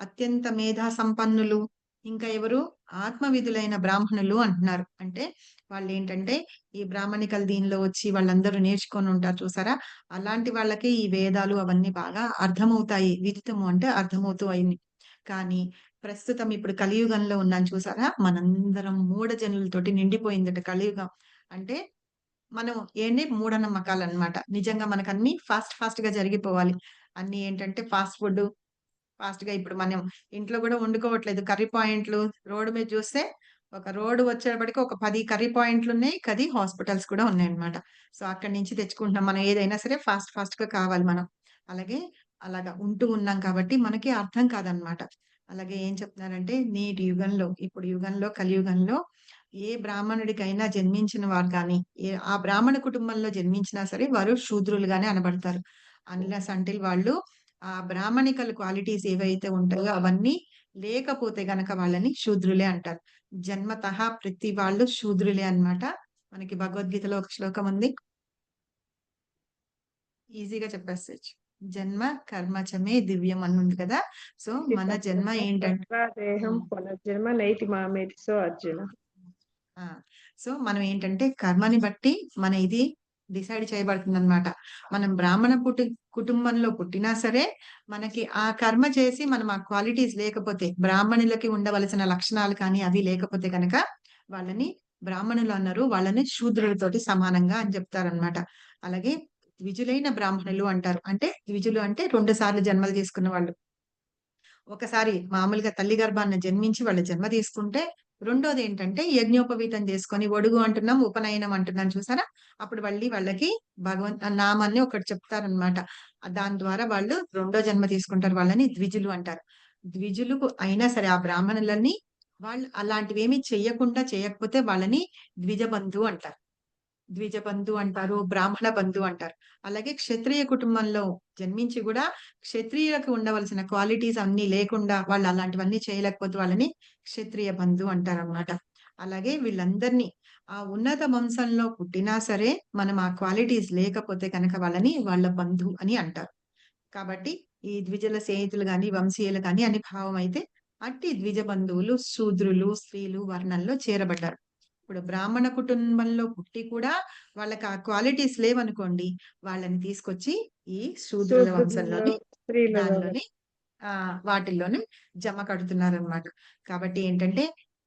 అత్యంత మేధా సంపన్నులు ఇంకా ఎవరు ఆత్మవిధులైన బ్రాహ్మణులు అంటున్నారు. అంటే వాళ్ళు ఏంటంటే ఈ బ్రాహ్మణికల దీనిలో వచ్చి వాళ్ళందరూ నేర్చుకొని ఉంటారు చూసారా, అలాంటి వాళ్ళకి ఈ వేదాలు అవన్నీ బాగా అర్థమవుతాయి. విదితము అంటే అర్థమవుతూ అయింది. కానీ ప్రస్తుతం ఇప్పుడు కలియుగంలో ఉన్నాను చూసారా, మనందరం మూఢజనులతోటి నిండిపోయిందట కలియుగం. అంటే మనం ఏంటి మూఢనమ్మకాలు అన్నమాట. నిజంగా మనకు అన్ని ఫాస్ట్ గా జరిగిపోవాలి. అన్ని ఏంటంటే ఫాస్ట్ ఫుడ్ ఫాస్ట్ గా ఇప్పుడు మనం ఇంట్లో కూడా వండుకోవట్లేదు. కర్రీ పాయింట్లు రోడ్డు మీద చూస్తే ఒక రోడ్డు వచ్చేటప్పటికి ఒక 10 కర్రీ పాయింట్లు ఉన్నాయి. 10 హాస్పిటల్స్ కూడా ఉన్నాయన్నమాట. సో అక్కడి నుంచి తెచ్చుకుంటున్నాం. మనం ఏదైనా సరే ఫాస్ట్ గా కావాలి మనం. అలాగా ఉంటూ ఉన్నాం కాబట్టి మనకి అర్థం కాదనమాట. అలాగే ఏం చెప్తున్నారంటే నేటి యుగంలో ఇప్పుడు యుగంలో కలియుగంలో ఏ బ్రాహ్మణుడికైనా జన్మించిన వారు కానీ ఆ బ్రాహ్మణ కుటుంబంలో జన్మించినా సరే వారు శూద్రులుగానే అనబడతారు. అన్లెస్ అంటిల్ వాళ్ళు ఆ బ్రాహ్మణికల్ క్వాలిటీస్ ఏవైతే ఉంటాయో అవన్నీ లేకపోతే గనక వాళ్ళని శూద్రులే అంటారు. జన్మతః ప్రతి వాళ్ళు శూద్రులే అన్నమాట. మనకి భగవద్గీతలో ఒక శ్లోకం ఉంది, ఈజీగా చెప్పేసేయచ్చు. జన్మ కర్మచమే దివ్యం అని ఉంది కదా. సో మన జన్మ ఏంటంటే దేహం పునర్జన్మ నైతి మామేతి. సో అర్జున, సో మనం ఏంటంటే కర్మని బట్టి మన ఇది డిసైడ్ చేయబడుతుంది అనమాట. మనం బ్రాహ్మణ కుటుంబంలో పుట్టినా సరే మనకి ఆ కర్మ చేసి మనం ఆ క్వాలిటీస్ లేకపోతే, బ్రాహ్మణులకి ఉండవలసిన లక్షణాలు కానీ అవి లేకపోతే కనుక వాళ్ళని బ్రాహ్మణులు అన్నారు. వాళ్ళని శూద్రులతోటి సమానంగా అని చెప్తారనమాట. అలాగే ద్విజులైన బ్రాహ్మణులు అంటారు. అంటే ద్విజులు అంటే 2 సార్లు జన్మలు తీసుకున్న వాళ్ళు. ఒకసారి మామూలుగా తల్లి గర్భాన్ని జన్మించి వాళ్ళు జన్మ తీసుకుంటే, రెండోది ఏంటంటే యజ్ఞోపవీతం చేసుకొని ఒడుగు అంటున్నాం, ఉపనయనం అంటున్నాం చూసారా. అప్పుడు వాళ్ళకి నామాన్ని ఒకటి చెప్తారనమాట. దాని ద్వారా వాళ్ళు 2వ జన్మ తీసుకుంటారు. వాళ్ళని ద్విజులు అంటారు. ద్విజులు అయినా సరే ఆ బ్రాహ్మణులని వాళ్ళు అలాంటివి ఏమి చేయకపోతే వాళ్ళని ద్విజబంధు అంటారు. ద్విజబంధు అంటారు, బ్రాహ్మణ బంధు అంటారు. అలాగే క్షత్రియ కుటుంబంలో జన్మించి కూడా క్షత్రియులకు ఉండవలసిన క్వాలిటీస్ అన్ని లేకుండా వాళ్ళు అలాంటివన్నీ చేయలేకపోతే వాళ్ళని క్షత్రియ బంధు అంటారన్నమాట. అలాగే వీళ్ళందరినీ ఆ ఉన్నత వంశంలో పుట్టినా సరే మనం ఆ క్వాలిటీస్ లేకపోతే కనుక వాళ్ళని వాళ్ళ బంధు అని అంటారు. కాబట్టి ఈ ద్విజల స్నేహితులు గాని వంశీయులు గాని అని భావం అయితే అట్టి ద్విజ బంధువులు శూద్రులు స్త్రీలు వర్ణంలో చేరబడ్డారు. ఇప్పుడు బ్రాహ్మణ కుటుంబంలో పుట్టి కూడా వాళ్ళకి ఆ క్వాలిటీస్ లేవనుకోండి, వాళ్ళని తీసుకొచ్చి ఈ శూద్రుల శూద్రులలో వంశంలోని స్త్రీలలో దానిలోని వాటిల్లోని జమ కడుతున్నారనమాట. కాబట్టి ఏంటంటే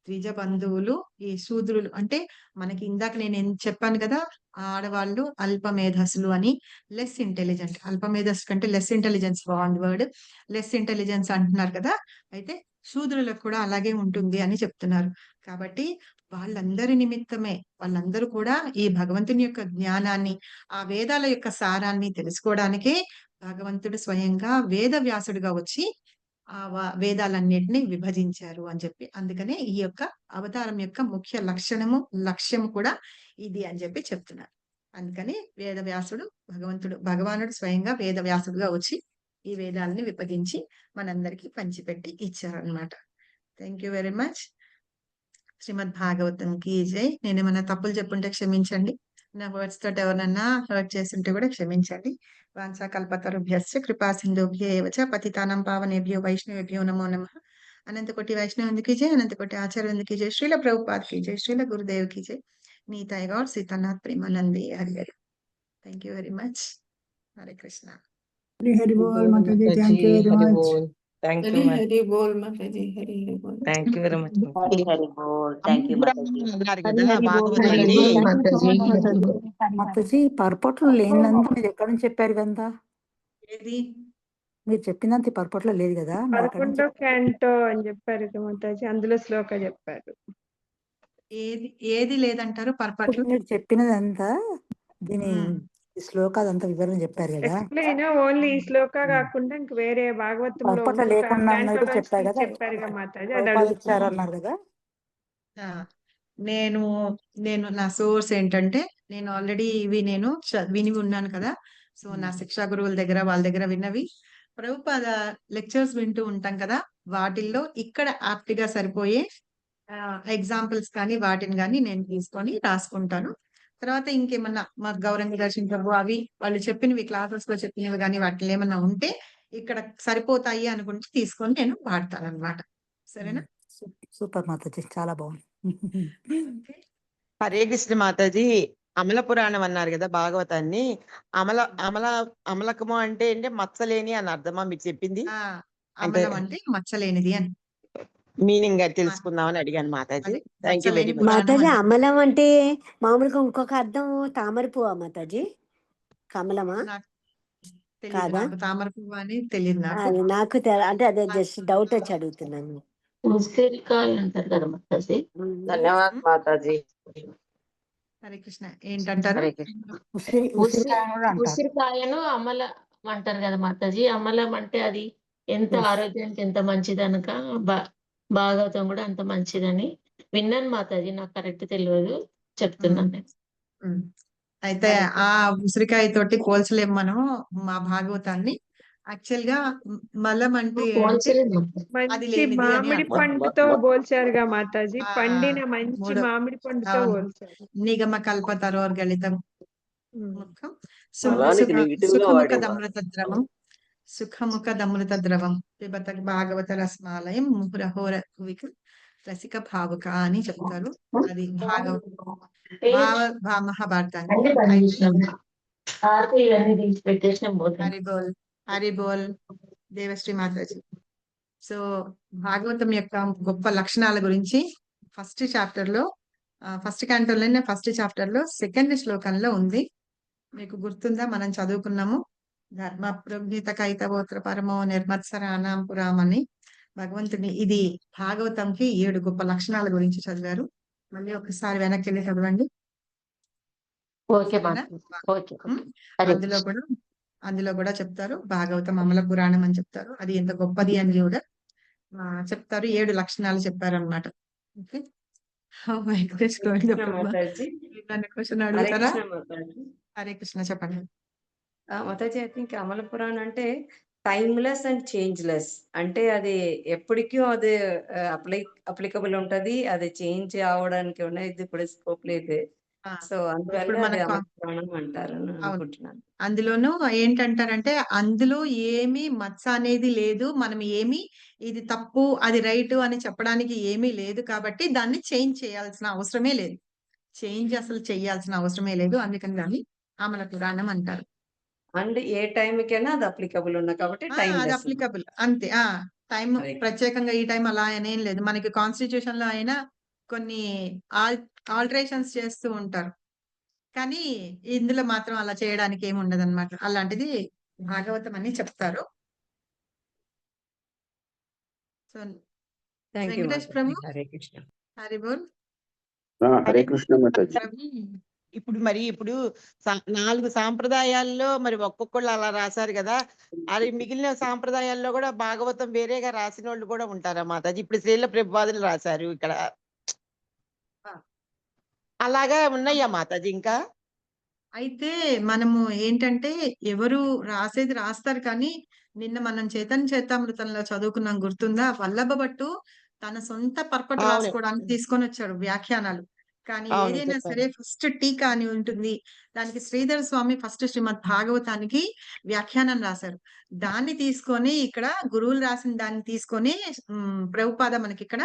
ద్విజ బంధువులు ఈ శూద్రులు అంటే మనకి ఇందాక నేను చెప్పాను కదా, ఆడవాళ్ళు అల్ప మేధస్సులు అని, లెస్ ఇంటెలిజెంట్. అల్ప మేధస్సు కంటే లెస్ ఇంటెలిజెన్స్ బాగుంది వర్డ్. లెస్ ఇంటెలిజెన్స్ అంటున్నారు కదా, అయితే శూద్రులకు కూడా అలాగే ఉంటుంది అని చెప్తున్నారు. కాబట్టి వాళ్ళందరి నిమిత్తమే వాళ్ళందరూ కూడా ఈ భగవంతుని యొక్క జ్ఞానాన్ని, ఆ వేదాల యొక్క సారాన్ని తెలుసుకోవడానికే భగవంతుడు స్వయంగా వేద వ్యాసుడిగా వచ్చి ఆ వేదాలన్నిటిని విభజించారు అని చెప్పి, అందుకనే ఈ యొక్క అవతారం యొక్క ముఖ్య లక్ష్యము కూడా ఇది అని చెప్పి చెప్తున్నారు. అందుకని వేద వ్యాసుడు భగవానుడు స్వయంగా వేద వ్యాసుడుగా వచ్చి ఈ వేదాలని విభజించి మనందరికీ పంచిపెట్టి ఇచ్చారనమాట. Thank you very much. Shrimad Bhagavatam కీ జై. నేను ఏమైనా తప్పులు చెప్పుంటే క్షమించండి. నా వర్డ్స్ తోటి ఎవరన్నా హర్ట్ చేస్తుంటే కూడా క్షమించండి. వాంఛా కల్పతరుభ్యశ్చ కృపా సింధుభ్యేవ చ పతితానాం పావనేభ్యో వైష్ణవేభ్యో నమో నమః. అనంత కోటి వైష్ణవ की जय, अनंत कोटि आचार्य की जय, श्रील प्रभुपाद की जय, श्रील गुरुदेव की जय, नीताय गौर Sitanath Premanandi Hari Hari. Thank you very much. Hare Krishna. Hari Hari बोल माता जी, thank you very much. Thank Hari you Hari बोल माता जी, हरि हरि बोल. Thank you very much. Hari Hari బోల్. థ్యాంక్ యూ మాతాజీ. అన్నారు హరి కదా హరి బోల్ భాగవతాన్ని. మాతాజీ. మాతాజీ పరపట్లో లేనందుకు మీరు ఎక్కడి నుంచి చెప్పారు కదా? ఏది మీరు చెప్పినంత పరపట్లో లేదు కదా, మీరు ఎక్కడి నుంచి 11వ క్యాంటో అని చెప్పారు కదా మాతాజీ, అందులో శ్లోక చెప్పారు. ఏది ఏది లేదంటారు పర్పట్లు? మీరు చెప్పినదంతా దీని ఈ శ్లోకాదంతా వివరణ చెప్పారు కదా, ఎక్స్ప్లెయిన్ ఓన్లీ ఈ శ్లోక కాకుండా ఇంక వేరే భాగవతంలో పరపట్ల ఇంకొక లేకుండా అన్నది క్యాంటోలో చెప్పారు కదా, చెప్పారు కదా మాతాజీ, అది ప్రభుపాద అడుగుతున్నా. ఇచ్చారన్నారు కదా. నేను నా సోర్స్ ఏంటంటే, నేను ఆల్రెడీ ఇవి నేను విని ఉన్నాను కదా, సో నా శిక్షా గురువుల దగ్గర వాళ్ళ దగ్గర విన్నవి, ప్రభుపాద లెక్చర్స్ వింటూ ఉంటాం కదా, వాటిల్లో ఇక్కడ యాప్ట్ గా సరిపోయే ఎగ్జాంపుల్స్ కానీ వాటిని కానీ నేను తీసుకొని రాసుకుంటాను. తర్వాత ఇంకేమన్నా మా గౌరంగ దర్శన ప్రభు అవి వాళ్ళు చెప్పినవి క్లాసెస్ లో చెప్పినవి కానీ వాటిలో ఏమన్నా ఉంటే ఇక్కడ సరిపోతాయి అనుకుంటే తీసుకొని నేను వాడతాను అనమాట. సరేనా? సూపర్ మాతాజీ, చాలా బాగుంది. హరే కృష్ణ మాతాజీ. అమల పురాణం అన్నారు కదా భాగవతాన్ని. అమలకము అంటే మచ్చలేని అని అర్థమా మీరు చెప్పింది? అమలం అంటే మచ్చలేనిది అని మీనింగ్ తెలుసుకుందామని అడిగాను మాతాజీ. థ్యాంక్ యూ వెరీ మచ్ మాతాజీ. అమలం అంటే మామూలుగా ఇంకొక అర్థం తామర పువ్వా మాతాజీ? కమలమా కాదా? తామర పువ్వు అని తెలియదు అది నాకు అంటే అదే జస్ట్ డౌట్ వచ్చి అడుగుతున్నాను. ఉసిరికాయ అంటారు కదా మాతాజీ. ధన్యవాదాలు మాతాజీ. హరే కృష్ణ. ఏంటంటారు? ఉసిరికాయను అమలం అంటారు కదా మాతాజీ. అమలం అంటే అది ఎంత ఆరోగ్యానికి ఎంత మంచిది అనక భాగవతం కూడా అంత మంచిదని విన్నాను మాతాజీ. నాకు కరెక్ట్ తెలియదు, చెప్తున్నాను. అయితే ఆ ఉసిరికాయ తోటి పోల్చలేము మనం మా భాగవతాన్ని. యాక్చువల్ గా మలం అంటే మంచి మామిడి పండుతో పోల్చారుగా మాతాజీ, పండిన మంచి మామిడి పండుతో పోల్చారు. నిగమ కల్ప తరోర్గళితం సుఖముఖదమృత ద్రవం పిబత భాగవత రస్మాలయం ముహురహోర రసిక భావుక అని చెప్తారు. అది మహాభారతాన్ని. హరిబోల్ హరిబోల్ దేవశ్రీ మాతాజీ. సో భాగవతం యొక్క గొప్ప లక్షణాల గురించి ఫస్ట్ క్యాంటోలోనే ఫస్ట్ చాప్టర్ లో 2nd శ్లోకంలో ఉంది. మీకు గుర్తుందా? మనం చదువుకున్నాము. ధర్మ ప్రోజ్ఞిత కైతవోత్ర పరమో నిర్మత్సరానాం పురామని భగవంతుని. ఇది భాగవతంకి 7 గొప్ప లక్షణాల గురించి చదివారు. మళ్ళీ ఒకసారి వెనక్కి వెళ్ళి చదవండి. అందులో కూడా చెప్తారు భాగవతం అమల పురాణం అని చెప్తారు. అది ఎంత గొప్పది అని కూడా చెప్తారు. 7 లక్షణాలు చెప్పారు అనమాట. ఓకే, క్వశ్చన్ అడుగుతారా? హరే కృష్ణ, చెప్పండి మాతాజీ. ఐ థింక్ అమల పురాణం అంటే టైమ్లెస్ అండ్ చేంజ్లెస్, అంటే అది ఎప్పటికీ అది అప్లికబుల్ ఉంటది, అది చేంజ్ అవడానికి ఉన్నది ఇప్పుడు స్కోప్ లేదు. సో అందువల్ల అది అమల పురాణం అంటారు అనుకుంటున్నాను. అందులోనూ ఏంటంటారంటే అందులో ఏమీ మచ్చ అనేది లేదు, మనం ఏమి ఇది తప్పు అది రైట్ అని చెప్పడానికి ఏమీ లేదు, కాబట్టి దాన్ని చేంజ్ చేయాల్సిన అవసరమే లేదు. చేంజ్ అసలు చేయాల్సిన అవసరమే లేదు. అందుకని దాన్ని అమల పురాణం అంటారు. అండ్ ఏ టైంకైనా అది అప్లికబుల్ ఉన్నాయి కాబట్టి అది టైమ్లెస్. అప్లికబుల్ అంతే. Time Correct. ప్రత్యేకంగా ఈ టైం అలా అనేం లేదు. మనకి కాన్స్టిట్యూషన్ లో అయినా కొన్ని ఆల్టరేషన్స్ చేస్తూ ఉంటారు. కానీ ఇందులో మాత్రం అలా చేయడానికి ఏమి ఉండదన్నమాట. అలాంటిది భాగవతం అని చెప్తారు. సో థ్యాంక్ యూ వెంకటేష్ ప్రభు, హరే కృష్ణ. హరి బోల్. హరే కృష్ణ మాతాజీ. ఇప్పుడు 4 సాంప్రదాయాల్లో మరి ఒక్కొక్కళ్ళు అలా రాశారు కదా, అది మిగిలిన సాంప్రదాయాల్లో కూడా భాగవతం వేరేగా రాసిన వాళ్ళు కూడా ఉంటారా మాతాజీ? ఇప్పుడు శ్రీల ప్రభుపాదులు రాశారు ఇక్కడ, అలాగా ఉన్నాయా మాతాజీ ఇంకా? అయితే మనము ఏంటంటే ఎవరు రాసేది రాస్తారు కానీ నిన్న మనం చైతన్య చరితామృతంలో చదువుకున్నాం, గుర్తుందా? వల్లభ భట్టు తన సొంత పర్పట్ అవును. రాసుకోవడానికి తీసుకొని వచ్చాడు వ్యాఖ్యానాలు. కానీ అవును, ఏదైనా చెప్పారు. సరే ఫస్ట్ టీకా అని ఉంటుంది. దానికి శ్రీధర స్వామి ఫస్ట్ శ్రీమద్ భాగవతానికి వ్యాఖ్యానం రాశారు. దాన్ని తీసుకొని ఇక్కడ గురువులు రాసిన దాన్ని తీసుకొని ప్రభుపాద మనకి ఇక్కడ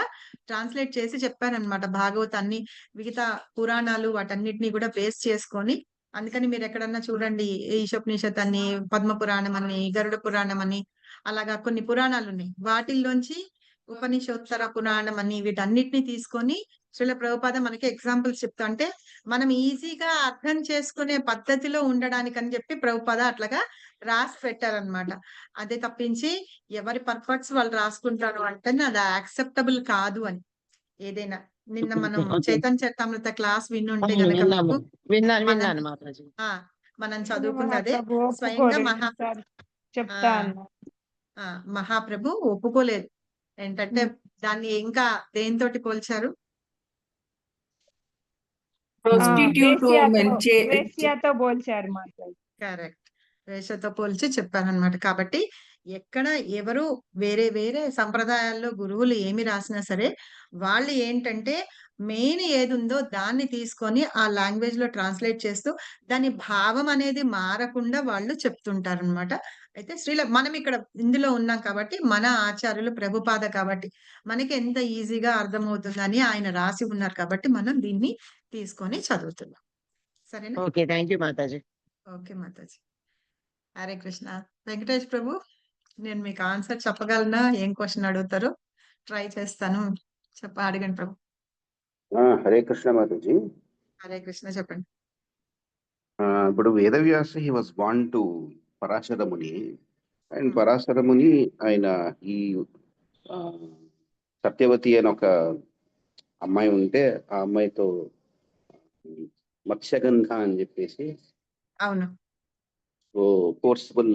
ట్రాన్స్లేట్ చేసి చెప్పారనమాట. భాగవతాన్ని మిగతా పురాణాలు వాటన్నిటిని కూడా బేస్ చేసుకొని. అందుకని మీరు ఎక్కడన్నా చూడండి, ఈశోపనిషత్ అని, పద్మ పురాణం అని, గరుడ పురాణం అని, అలాగా కొన్ని పురాణాలు ఉన్నాయి. వాటిల్లోంచి ఉపనిషోత్తర పురాణం అని వీటన్నిటిని తీసుకొని శ్రీల ప్రభుపాద మనకి ఎగ్జాంపుల్స్ చెప్తా. అంటే మనం ఈజీగా అర్థం చేసుకునే పద్ధతిలో ఉండడానికి అని చెప్పి ప్రభుపాద అట్లాగా రాసి పెట్టారనమాట. అదే తప్పించి ఎవరి పర్పట్స్ వాళ్ళు రాసుకుంటారు అంటే అది యాక్సెప్టబుల్ కాదు అని. ఏదైనా నిన్న మనం చైతన్య చరితామృత క్లాస్ విన్నుంటే గనక మీకు విన్నాను మాతాజీ. మనం చదువుకున్నది అదే. ప్రభు స్వయంగా ఒప్పుకోలేదు, చెప్తా అన్నా. మహాప్రభు ఒప్పుకోలేదు. ఏంటంటే దాన్ని ఇంకా దేనితోటి పోల్చారు? వేశ్యతో పోల్చారు మాట్లాడు. కరెక్ట్, వేషతో పోల్చి చెప్పారనమాట. కాబట్టి ఎక్కడ ఎవరు వేరే వేరే సంప్రదాయాల్లో గురువులు ఏమి రాసినా సరే వాళ్ళు ఏంటంటే మెయిన్ ఏది ఉందో దాన్ని తీసుకొని ఆ లాంగ్వేజ్ లో ట్రాన్స్లేట్ చేస్తూ దాని భావం అనేది మారకుండా వాళ్ళు చెప్తుంటారనమాట. అయితే మనం ఇక్కడ ఇందులో ఉన్నాం కాబట్టి మన ఆచార్యులు ప్రభుపాద కాబట్టి మనకి ఎంత ఈజీగా అర్థమవుతుందని ఆయన రాసి ఉన్నారు కాబట్టి మనం దీన్ని తీసుకొని చదువుతున్నాం. సరేనా? ఓకే, థ్యాంక్ యూ మాతాజీ. ఓకే మాతాజీ. హరే కృష్ణ. వెంకటేష్ ప్రభు, నేను మీకు ఆన్సర్ చెప్పగలనా? ఏం క్వశ్చన్ అడుగుతారో ట్రై చేస్తాను. అడగండి ప్రభు. హరే కృష్ణ మాతాజీ. హరే కృష్ణ, చెప్పండి. ఇప్పుడు Vedavyasa he was born to Parashara Muni, and Parashara ముని ఆయన ఈ సత్యవతి అని ఒక అమ్మాయి ఉంటే ఆ అమ్మాయితో మత్స్యగంధ అని చెప్పేసి అవును ఫోర్స్ఫుల్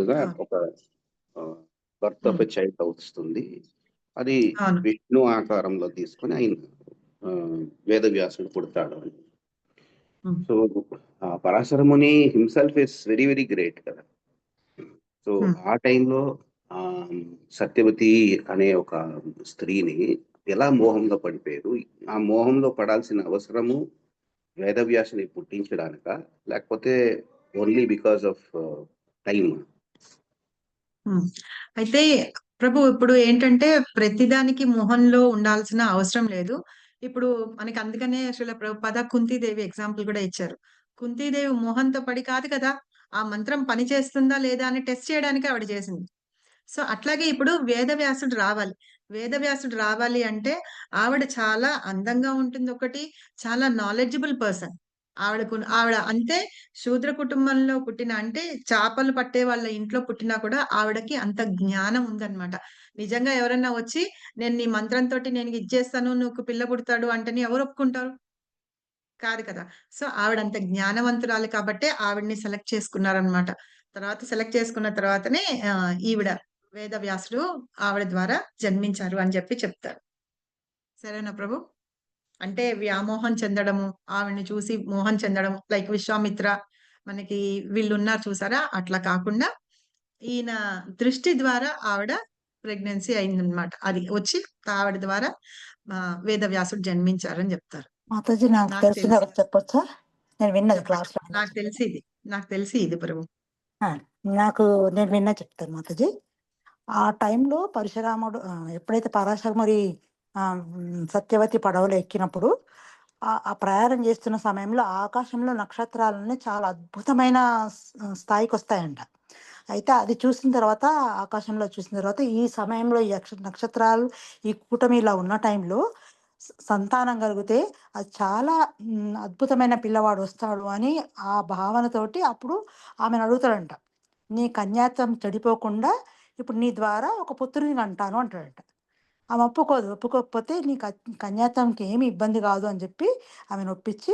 గా ఒక బర్త్ ఆఫ్ ఎ చైల్డ్ వస్తుంది. అది విష్ణు ఆకారంలో తీసుకొని ఆయన వేదవ్యాసుడు పుడతాడు అని. So Parashara Muni himself is very very great కదా. సో ఆ టైంలో సత్యవతి అనే ఒక స్త్రీని ఎలా మోహంలో పడిపోయారు? ఆ మోహంలో పడాల్సిన అవసరము వేదవ్యాసుని పుట్టించడానిక, లేకపోతే ఓన్లీ బికాస్ ఆఫ్ టైం? అయితే ప్రభు ఇప్పుడు ఏంటంటే ప్రతిదానికి మోహంలో ఉండాల్సిన అవసరం లేదు. ఇప్పుడు మనకి అందుకనే శ్రీల ప్రభుపాద కుంతీదేవి ఎగ్జాంపుల్ కూడా ఇచ్చారు. కుంతీదేవి మోహంతో పడి కాదు కదా, ఆ మంత్రం పని చేస్తుందా లేదా అని టెస్ట్ చేయడానికి ఆవిడ చేసింది. సో అట్లాగే ఇప్పుడు వేదవ్యాసుడు రావాలి అంటే ఆవిడ చాలా అందంగా ఉంటుంది, ఒకటి చాలా నాలెడ్జబుల్ పర్సన్. ఆవిడ అంతే శూద్ర కుటుంబంలో పుట్టిన, అంటే చేపలు పట్టే వాళ్ళ ఇంట్లో పుట్టినా కూడా ఆవిడకి అంత జ్ఞానం ఉందన్నమాట. నిజంగా ఎవరన్నా వచ్చి నేను నీ మంత్రంతో నేను ఇచ్చేస్తాను నువ్వు పిల్ల పుడతాడు అంటే ఎవరు ఒప్పుకుంటారు? కాదు కదా. సో ఆవిడ అంత జ్ఞానవంతురాలు కాబట్టి ఆవిడ్ని సెలెక్ట్ చేసుకున్నారనమాట. తర్వాత సెలెక్ట్ చేసుకున్న తర్వాతనే ఈవిడ వేదవ్యాసుడు ఆవిడ ద్వారా జన్మించారు అని చెప్పి చెప్తారు. సరేనా ప్రభు? అంటే వ్యామోహం చెందడము, ఆవిడని చూసి మోహం చెందడం, లైక్ విశ్వామిత్ర మనకి వీళ్ళు ఉన్నారు చూసారా, అట్లా కాకుండా ఈయన దృష్టి ద్వారా ఆవిడ ప్రెగ్నెన్సీ అయిందనమాట. అది వచ్చి ఆవిడ ద్వారా వేదవ్యాసుడు జన్మించారని చెప్తారు. మాతాజీ నాకు తెలిసిన చెప్పొచ్చా? నేను విన్నది క్లాస్ లో. నాకు తెలిసి ఇది ప్రభు. నేను విన్నా చెప్తాను మాతాజీ. ఆ టైంలో పరశురాముడు ఎప్పుడైతే పరాశరముడి సత్యవతి పడవలో ఎక్కినప్పుడు ఆ ప్రయాణం చేస్తున్న సమయంలో ఆకాశంలో నక్షత్రాలన్నీ చాలా అద్భుతమైన స్థాయికి వస్తాయంట. అయితే అది చూసిన తర్వాత, ఆకాశంలో చూసిన తర్వాత ఈ సమయంలో ఈ నక్షత్రాలు ఈ కూటమి ఇలా ఉన్న టైంలో సంతానం కలిగితే అది చాలా అద్భుతమైన పిల్లవాడు వస్తాడు అని ఆ భావనతోటి అప్పుడు ఆమెను అడుగుతాడంట. నీ కన్యాత్వం చెడిపోకుండా ఇప్పుడు నీ ద్వారా ఒక పుత్రుని అంటాను అంటాడంట. ఆమె ఒప్పుకోదు. ఒప్పుకోకపోతే నీ కన్యాత్వంకి ఏమి ఇబ్బంది కాదు అని చెప్పి ఆమెను ఒప్పించి,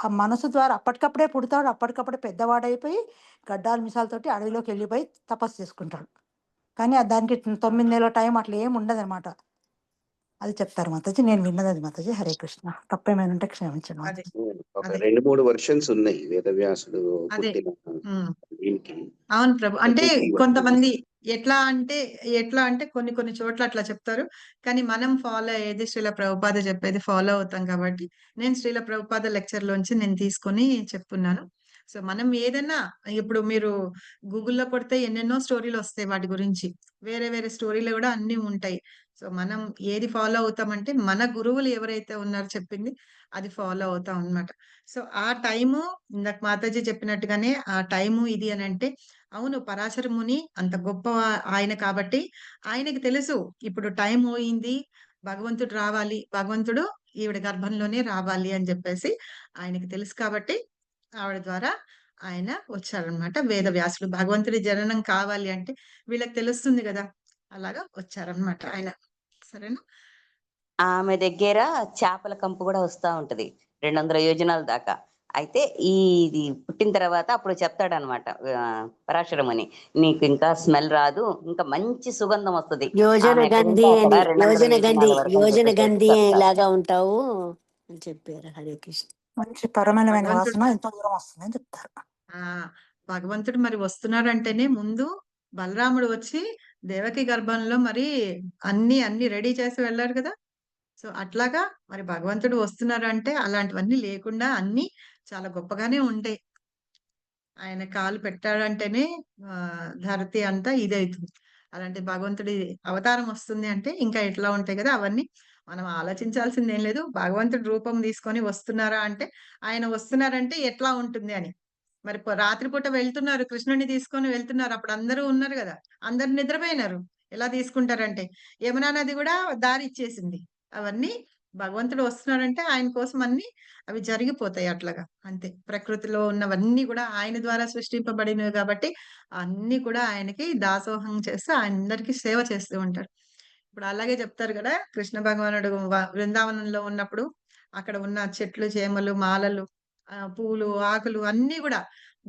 ఆ మనసు ద్వారా అప్పటికప్పుడే పుడతాడు, అప్పటికప్పుడే పెద్దవాడైపోయి గడ్డాలు మిసాలతోటి అడవిలోకి వెళ్ళిపోయి తపస్సు చేసుకుంటాడు. కానీ దానికి 9 నెలల టైం అట్లా ఏమి ఉండదన్నమాట. అది చెప్తారు మాతాజీ. నేను విన్నది అది మాతాజీ. హరే కృష్ణ. తప్పేమైనా ఉంటే క్షమించండి అదే మాతాజీ. ఒక అదే 2-3 వర్షన్స్ ఉన్నాయి వేదవ్యాసుడు అదే పుట్టిన ఉమ్. దీనికి. అవును ప్రభు. అంటే 2-3 versions. కొంతమంది ఎట్లా అంటే కొన్ని చోట్ల అట్లా చెప్తారు. కానీ మనం ఫాలో అయ్యేది శ్రీల ప్రభుపాద చెప్పేది ఫాలో అవుతాం కాబట్టి, నేను శ్రీల ప్రభుపాద లెక్చర్ లోంచి నేను తీసుకొని చెప్తున్నాను. సో మనం ఏదైనా ఇప్పుడు మీరు గూగుల్లో కొడితే ఎన్నెన్నో స్టోరీలు వస్తాయి వాటి గురించి. వేరే వేరే స్టోరీలు కూడా అన్ని ఉంటాయి. సో మనం ఏది ఫాలో అవుతామంటే మన గురువులు ఎవరైతే ఉన్నారో చెప్పింది అది ఫాలో అవుతాం అన్నమాట. సో ఆ టైము ఇందాక మాతాజీ చెప్పినట్టుగానే ఆ టైము ఇది అని అంటే, అవును పరాశర ముని అంత గొప్ప ఆయన కాబట్టి ఆయనకి తెలుసు ఇప్పుడు టైం పోయింది, భగవంతుడు రావాలి, భగవంతుడు ఈవిడ గర్భంలోనే రావాలి అని చెప్పేసి ఆయనకి తెలుసు కాబట్టి ఆవిడ ద్వారా ఆయన వచ్చారనమాట. వేద వ్యాసుడు భగవంతుడి జననం కావాలి అంటే వీళ్ళకి తెలుస్తుంది కదా, అలాగా వచ్చారనమాట ఆయన. సరేనా? ఆమె దగ్గర చేపల కంపు కూడా వస్తా ఉంటది 200 యోజనాల దాకా. అయితే ఇది పుట్టిన తర్వాత అప్పుడు చెప్తాడనమాట పరాశరముని, నీకు ఇంకా స్మెల్ రాదు, ఇంకా మంచి సుగంధం వస్తుంది, యోజన ఆమె ఎక్కడ గంధి ఉంటే అక్కడ అని 200 యోజనాల వరకు అని యోజన చెప్పేసి గంధి చెప్తారు. లాగా ఉంటావు అని చెప్పారు. హరే కృష్ణ. మంచి పరమైన భగవంతుడు వాసన ఎంతో దూరం వస్తుంది అని చెప్తారు. ఆ భగవంతుడు మరి వస్తున్నాడంటేనే ముందు బలరాముడు వచ్చి దేవకి గర్భంలో మరి అన్ని రెడీ చేసి వెళ్ళారు కదా. సో అట్లాగా మరి భగవంతుడు వస్తున్నారంటే అలాంటివన్నీ లేకుండా అన్ని చాలా గొప్పగానే ఉంటాయి. ఆయన కాలు పెట్టాడంటేనే ధరతి అంతా ఇదవుతుంది. అలాంటి భగవంతుడి అవతారం వస్తుంది అంటే ఇంకా ఎట్లా ఉంటాయి కదా అవన్నీ. మనం ఆలోచించాల్సింది ఏం లేదు. భగవంతుడి రూపం తీసుకొని వస్తున్నారా అంటే, ఆయన వస్తున్నారంటే ఎట్లా ఉంటుంది అని. మరి రాత్రిపూట వెళ్తున్నారు, కృష్ణుడిని తీసుకొని వెళ్తున్నారు. అప్పుడు అందరూ ఉన్నారు కదా, అందరు నిద్రపోయినారు. ఎలా తీసుకుంటారంటే యమునా నది కూడా దారి ఇచ్చేసింది. అవన్నీ భగవంతుడు వస్తున్నాడంటే ఆయన కోసం అన్ని అవి జరిగిపోతాయి అట్లాగా. అంతే. ప్రకృతిలో ఉన్నవన్నీ కూడా ఆయన ద్వారా సృష్టింపబడినవి కాబట్టి అన్ని కూడా ఆయనకి దాసోహం చేస్తూ అందరికీ సేవ చేస్తూ ఉంటారు. ఇప్పుడు అలాగే చెప్తారు కదా, కృష్ణ భగవానుడు బృందావనంలో ఉన్నప్పుడు అక్కడ ఉన్న చెట్లు, చేమలు, మాలలు, పూలు, ఆకులు అన్ని కూడా,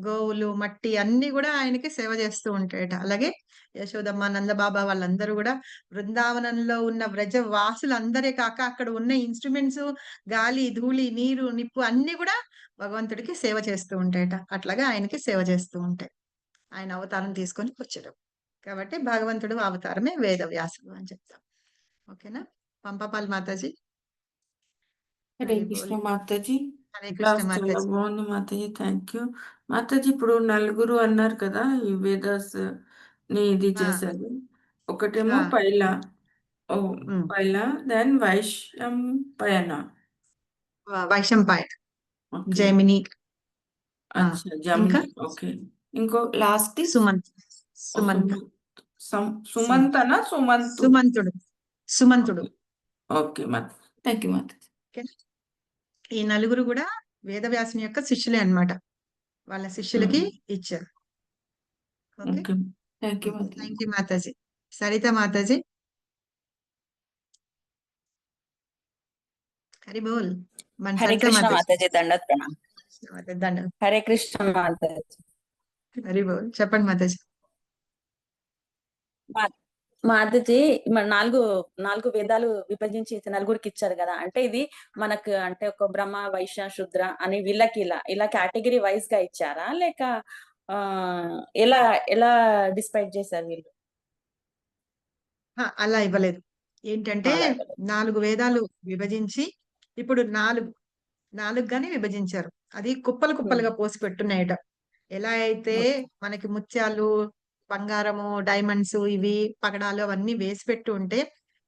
గోవులు, మట్టి అన్ని కూడా ఆయనకి సేవ చేస్తూ ఉంటాయట. అలాగే యశోదమ్మ, నందబాబా వాళ్ళందరూ కూడా బృందావనంలో ఉన్న వ్రజ వాసులందరే కాక అక్కడ ఉన్న ఇన్స్ట్రుమెంట్స్, గాలి, ధూళి, నీరు, నిప్పు అన్ని కూడా భగవంతుడికి సేవ చేస్తూ ఉంటాయట. అట్లాగా ఆయనకి సేవ చేస్తూ ఉంటాయి. ఆయన అవతారం తీసుకొని వచ్చాడు కాబట్టి భగవంతుడు అవతారమే వేద వ్యాసుడు అని చెప్తాం. ఓకేనా? పంపపాలి మాతాజీ. హరే కృష్ణ మాతాజీ. హరే కృష్ణ క్లాస్ చాలా మాతాజీ. బాగుంది మాతాజీ. Thank you Mataji. ఇప్పుడు నలుగురు అన్నారు కదా ఈ వేదాస్ ని ఇది చేశారు. ఒకటేమో పైలా పైలా, దెన్ వైశంపాయన, వైశంపాయన, ఓకే, జైమిని, అచ్చా ఇంకా జమ్ని, ఓకే. ఇంకో last Sumanth. Sumanth. సుమంతనా సుమంతు? సుమంతుడు. సుమంతుడు. Okay Mata. Thank you మాత. ఈ నలుగురు కూడా వేదవ్యాసుని యొక్క శిష్యులే అన్నమాట. వాళ్ళ శిష్యులకి ఇచ్చారు. ఓకే, థ్యాంక్ యూ మాత. థ్యాంక్ యూ మాతాజీ. సరిత మాతాజీ. హరి బోల్. మన హరే సరిత కృష్ణ మాతాజీ. మాతాజీ. దండత్ ప్రణాం. దండం. హరే కృష్ణ మాతాజీ. హరి బోల్. చెప్పండి మాతాజీ. మాతాజీ మన నాలుగు వేదాలు విభజించి నలుగురికి ఇచ్చారు కదా, అంటే ఇది మనకు అంటే ఒక బ్రహ్మ, వైశ్య, శూద్ర అని వీళ్ళకి ఇలా కేటగిరీ వైజ్ గా ఇచ్చారా, లేక ఎలా ఎలా డిస్పైడ్ చేశారు వీళ్ళు? అలా ఇవ్వలేదు. ఏంటంటే 4 వేదాలు విభజించి ఇప్పుడు 4 గాని విభజించారు. అది కుప్పలుగా పోసి పెట్టున్నాయట. ఎలా అయితే మనకి ముత్యాలు, బంగారము, డైమండ్స్, ఇవి పగడాలు అవన్నీ వేసి పెట్టి ఉంటే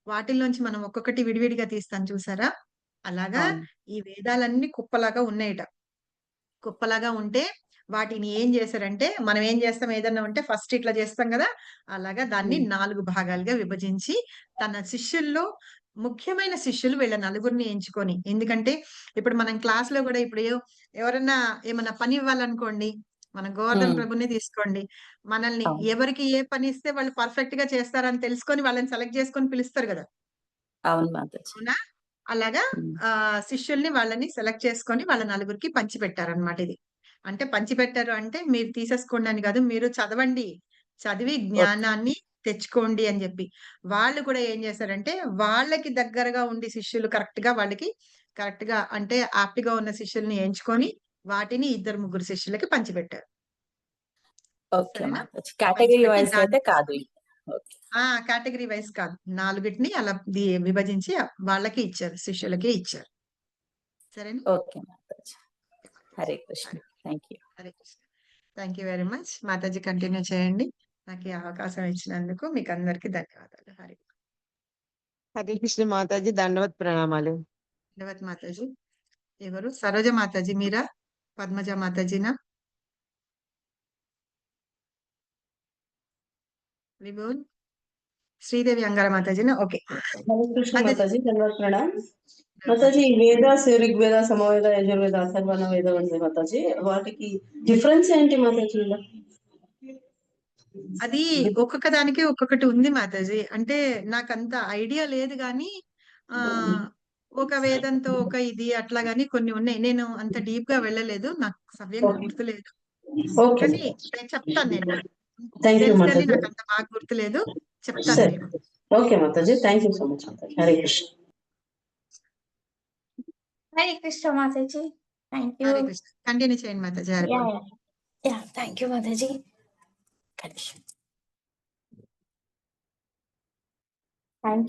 వాటిల్లోంచి మనం ఒక్కొక్కటి విడివిడిగా తీస్తాం చూసారా, అలాగా అవును. ఈ వేదాలన్నీ కుప్పలాగా ఉన్నాయట. కుప్పలాగా ఉంటే వాటిని ఏం చేశారంటే, మనం ఏం చేస్తాం ఏదన్నా ఉంటే ఫస్ట్ ఇట్లా చేస్తాం గదా! అలాగా దాన్ని 4 భాగాలుగా విభజించి తన శిష్యుల్లో ముఖ్యమైన శిష్యులు వీళ్ళ నలుగురిని ఎంచుకొని, ఎందుకంటే ఇప్పుడు మనం క్లాస్‌లో గూడా ఇప్పుడు ఎవరన్నా ఏమన్నా పని ఇవ్వాలనుకోండి, మన గోవర్ధన్ ప్రభునే తీసుకోండి. మనల్ని అవును. ఎవరికి ఏ పని ఇస్తే వాళ్ళు పర్ఫెక్ట్‌గా చేస్తారని తెలుసుకొని వాళ్ళని సెలెక్ట్ చేసుకొని పిలుస్తారు గదా! అవును మాతాజీ. అవునా? అలాగా హ్మ్. శిష్యుల్ని వాళ్ళని సెలెక్ట్ చేసుకొని వాళ్ళ నలుగురికి పంచిపెట్టారన్నమాట ఇది. అంటే పంచిపెట్టారు అంటే మీరు తీసేసుకోండి అని కాదు. మీరు చదవండి. చదివి ఓకే. జ్ఞానాన్ని తెచ్చుకోండి అని జెప్పి. వాళ్ళు కూడా ఏం చేశారంటే వాళ్ళకి దగ్గరగా ఉండి శిష్యులు కరెక్ట్‌గా అంటే యాప్ట్‌గా ఉన్న శిష్యుల్ని ఎంచుకొని వాటిని ఇద్దరు, ముగ్గురు శిష్యులకి పంచిపెట్టారు. ఓకే సరేనా? మాతాజీ. కేటగరీ పంచిపెట్టి వైస్‌గా దాన్ని అయితే కాదు ఇది. ఓకే. కేటగరీ వైస్ కాదు. 4టిని అలా విభజించి వాళ్ళకి ఇచ్చారు. శిష్యులకే ఇచ్చారు. సరేనా? ఓకే మాతాజీ. Hare Krishna. Hare thank you. Hare Krishna. Thank you very much. Mataji continue చేయండి. నాకు ఈ అవకాశం ఇచ్చినందుకు మీకందరికీ ధన్యవాదాలు. హరే కృష్ణ మాతాజీ, దండవత్ ప్రణామాలు. ధన్యవాద్ మాతాజీ. ఎవరు? సరోజ మాతాజీ మీరా? పద్మజ మాతాజీనా? విభున్? శ్రీదేవి అంగార మాతాజీనా? ఓకే. హరే కృష్ణ మాతాజీ. మాతాజీ, ధన్యవాద ప్రణామ్. మాతాజీ వేదాస్, ఋగ్వేద, సమవేద, యజుర్వేద, అథర్వణ వేదం ఉంది మాతాజీ. వాటికి డిఫరెన్స్ ఏంటి మాతాజీ? అది ఒక్కొక్క దానికి ఒక్కొక్కటి ఉంది మాతాజీ. అంటే నాకంత ఐడియా లేదు గానీ ఒక వేదంతో ఒక ఇది అట్లా గాని కొన్ని ఉన్నాయి. నేను అంత డీప్‌గా వెళ్ళలేదు. నాకు సవ్యంగా గుర్తులేదు. ఓకే. కానీ నేను చెప్తాను నేను. థ్యాంక్ యూ తెలుసు కానీ మాతాజీ. నాకంత బాగా గుర్తులేదు. చెప్తాను సరే. నేను. ఓకే మాతాజీ, థ్యాంక్ యూ సో మచ్ మాతాజీ. హరే కృష్ణ. హరే కృష్ణ మాతాజీ. Thank you. Hare Krishna. Continue చేయండి మాతాజీ. Hare yeah! Krishna. Yeah! Yeah! Thank you మాతాజీ. థ్యాంక్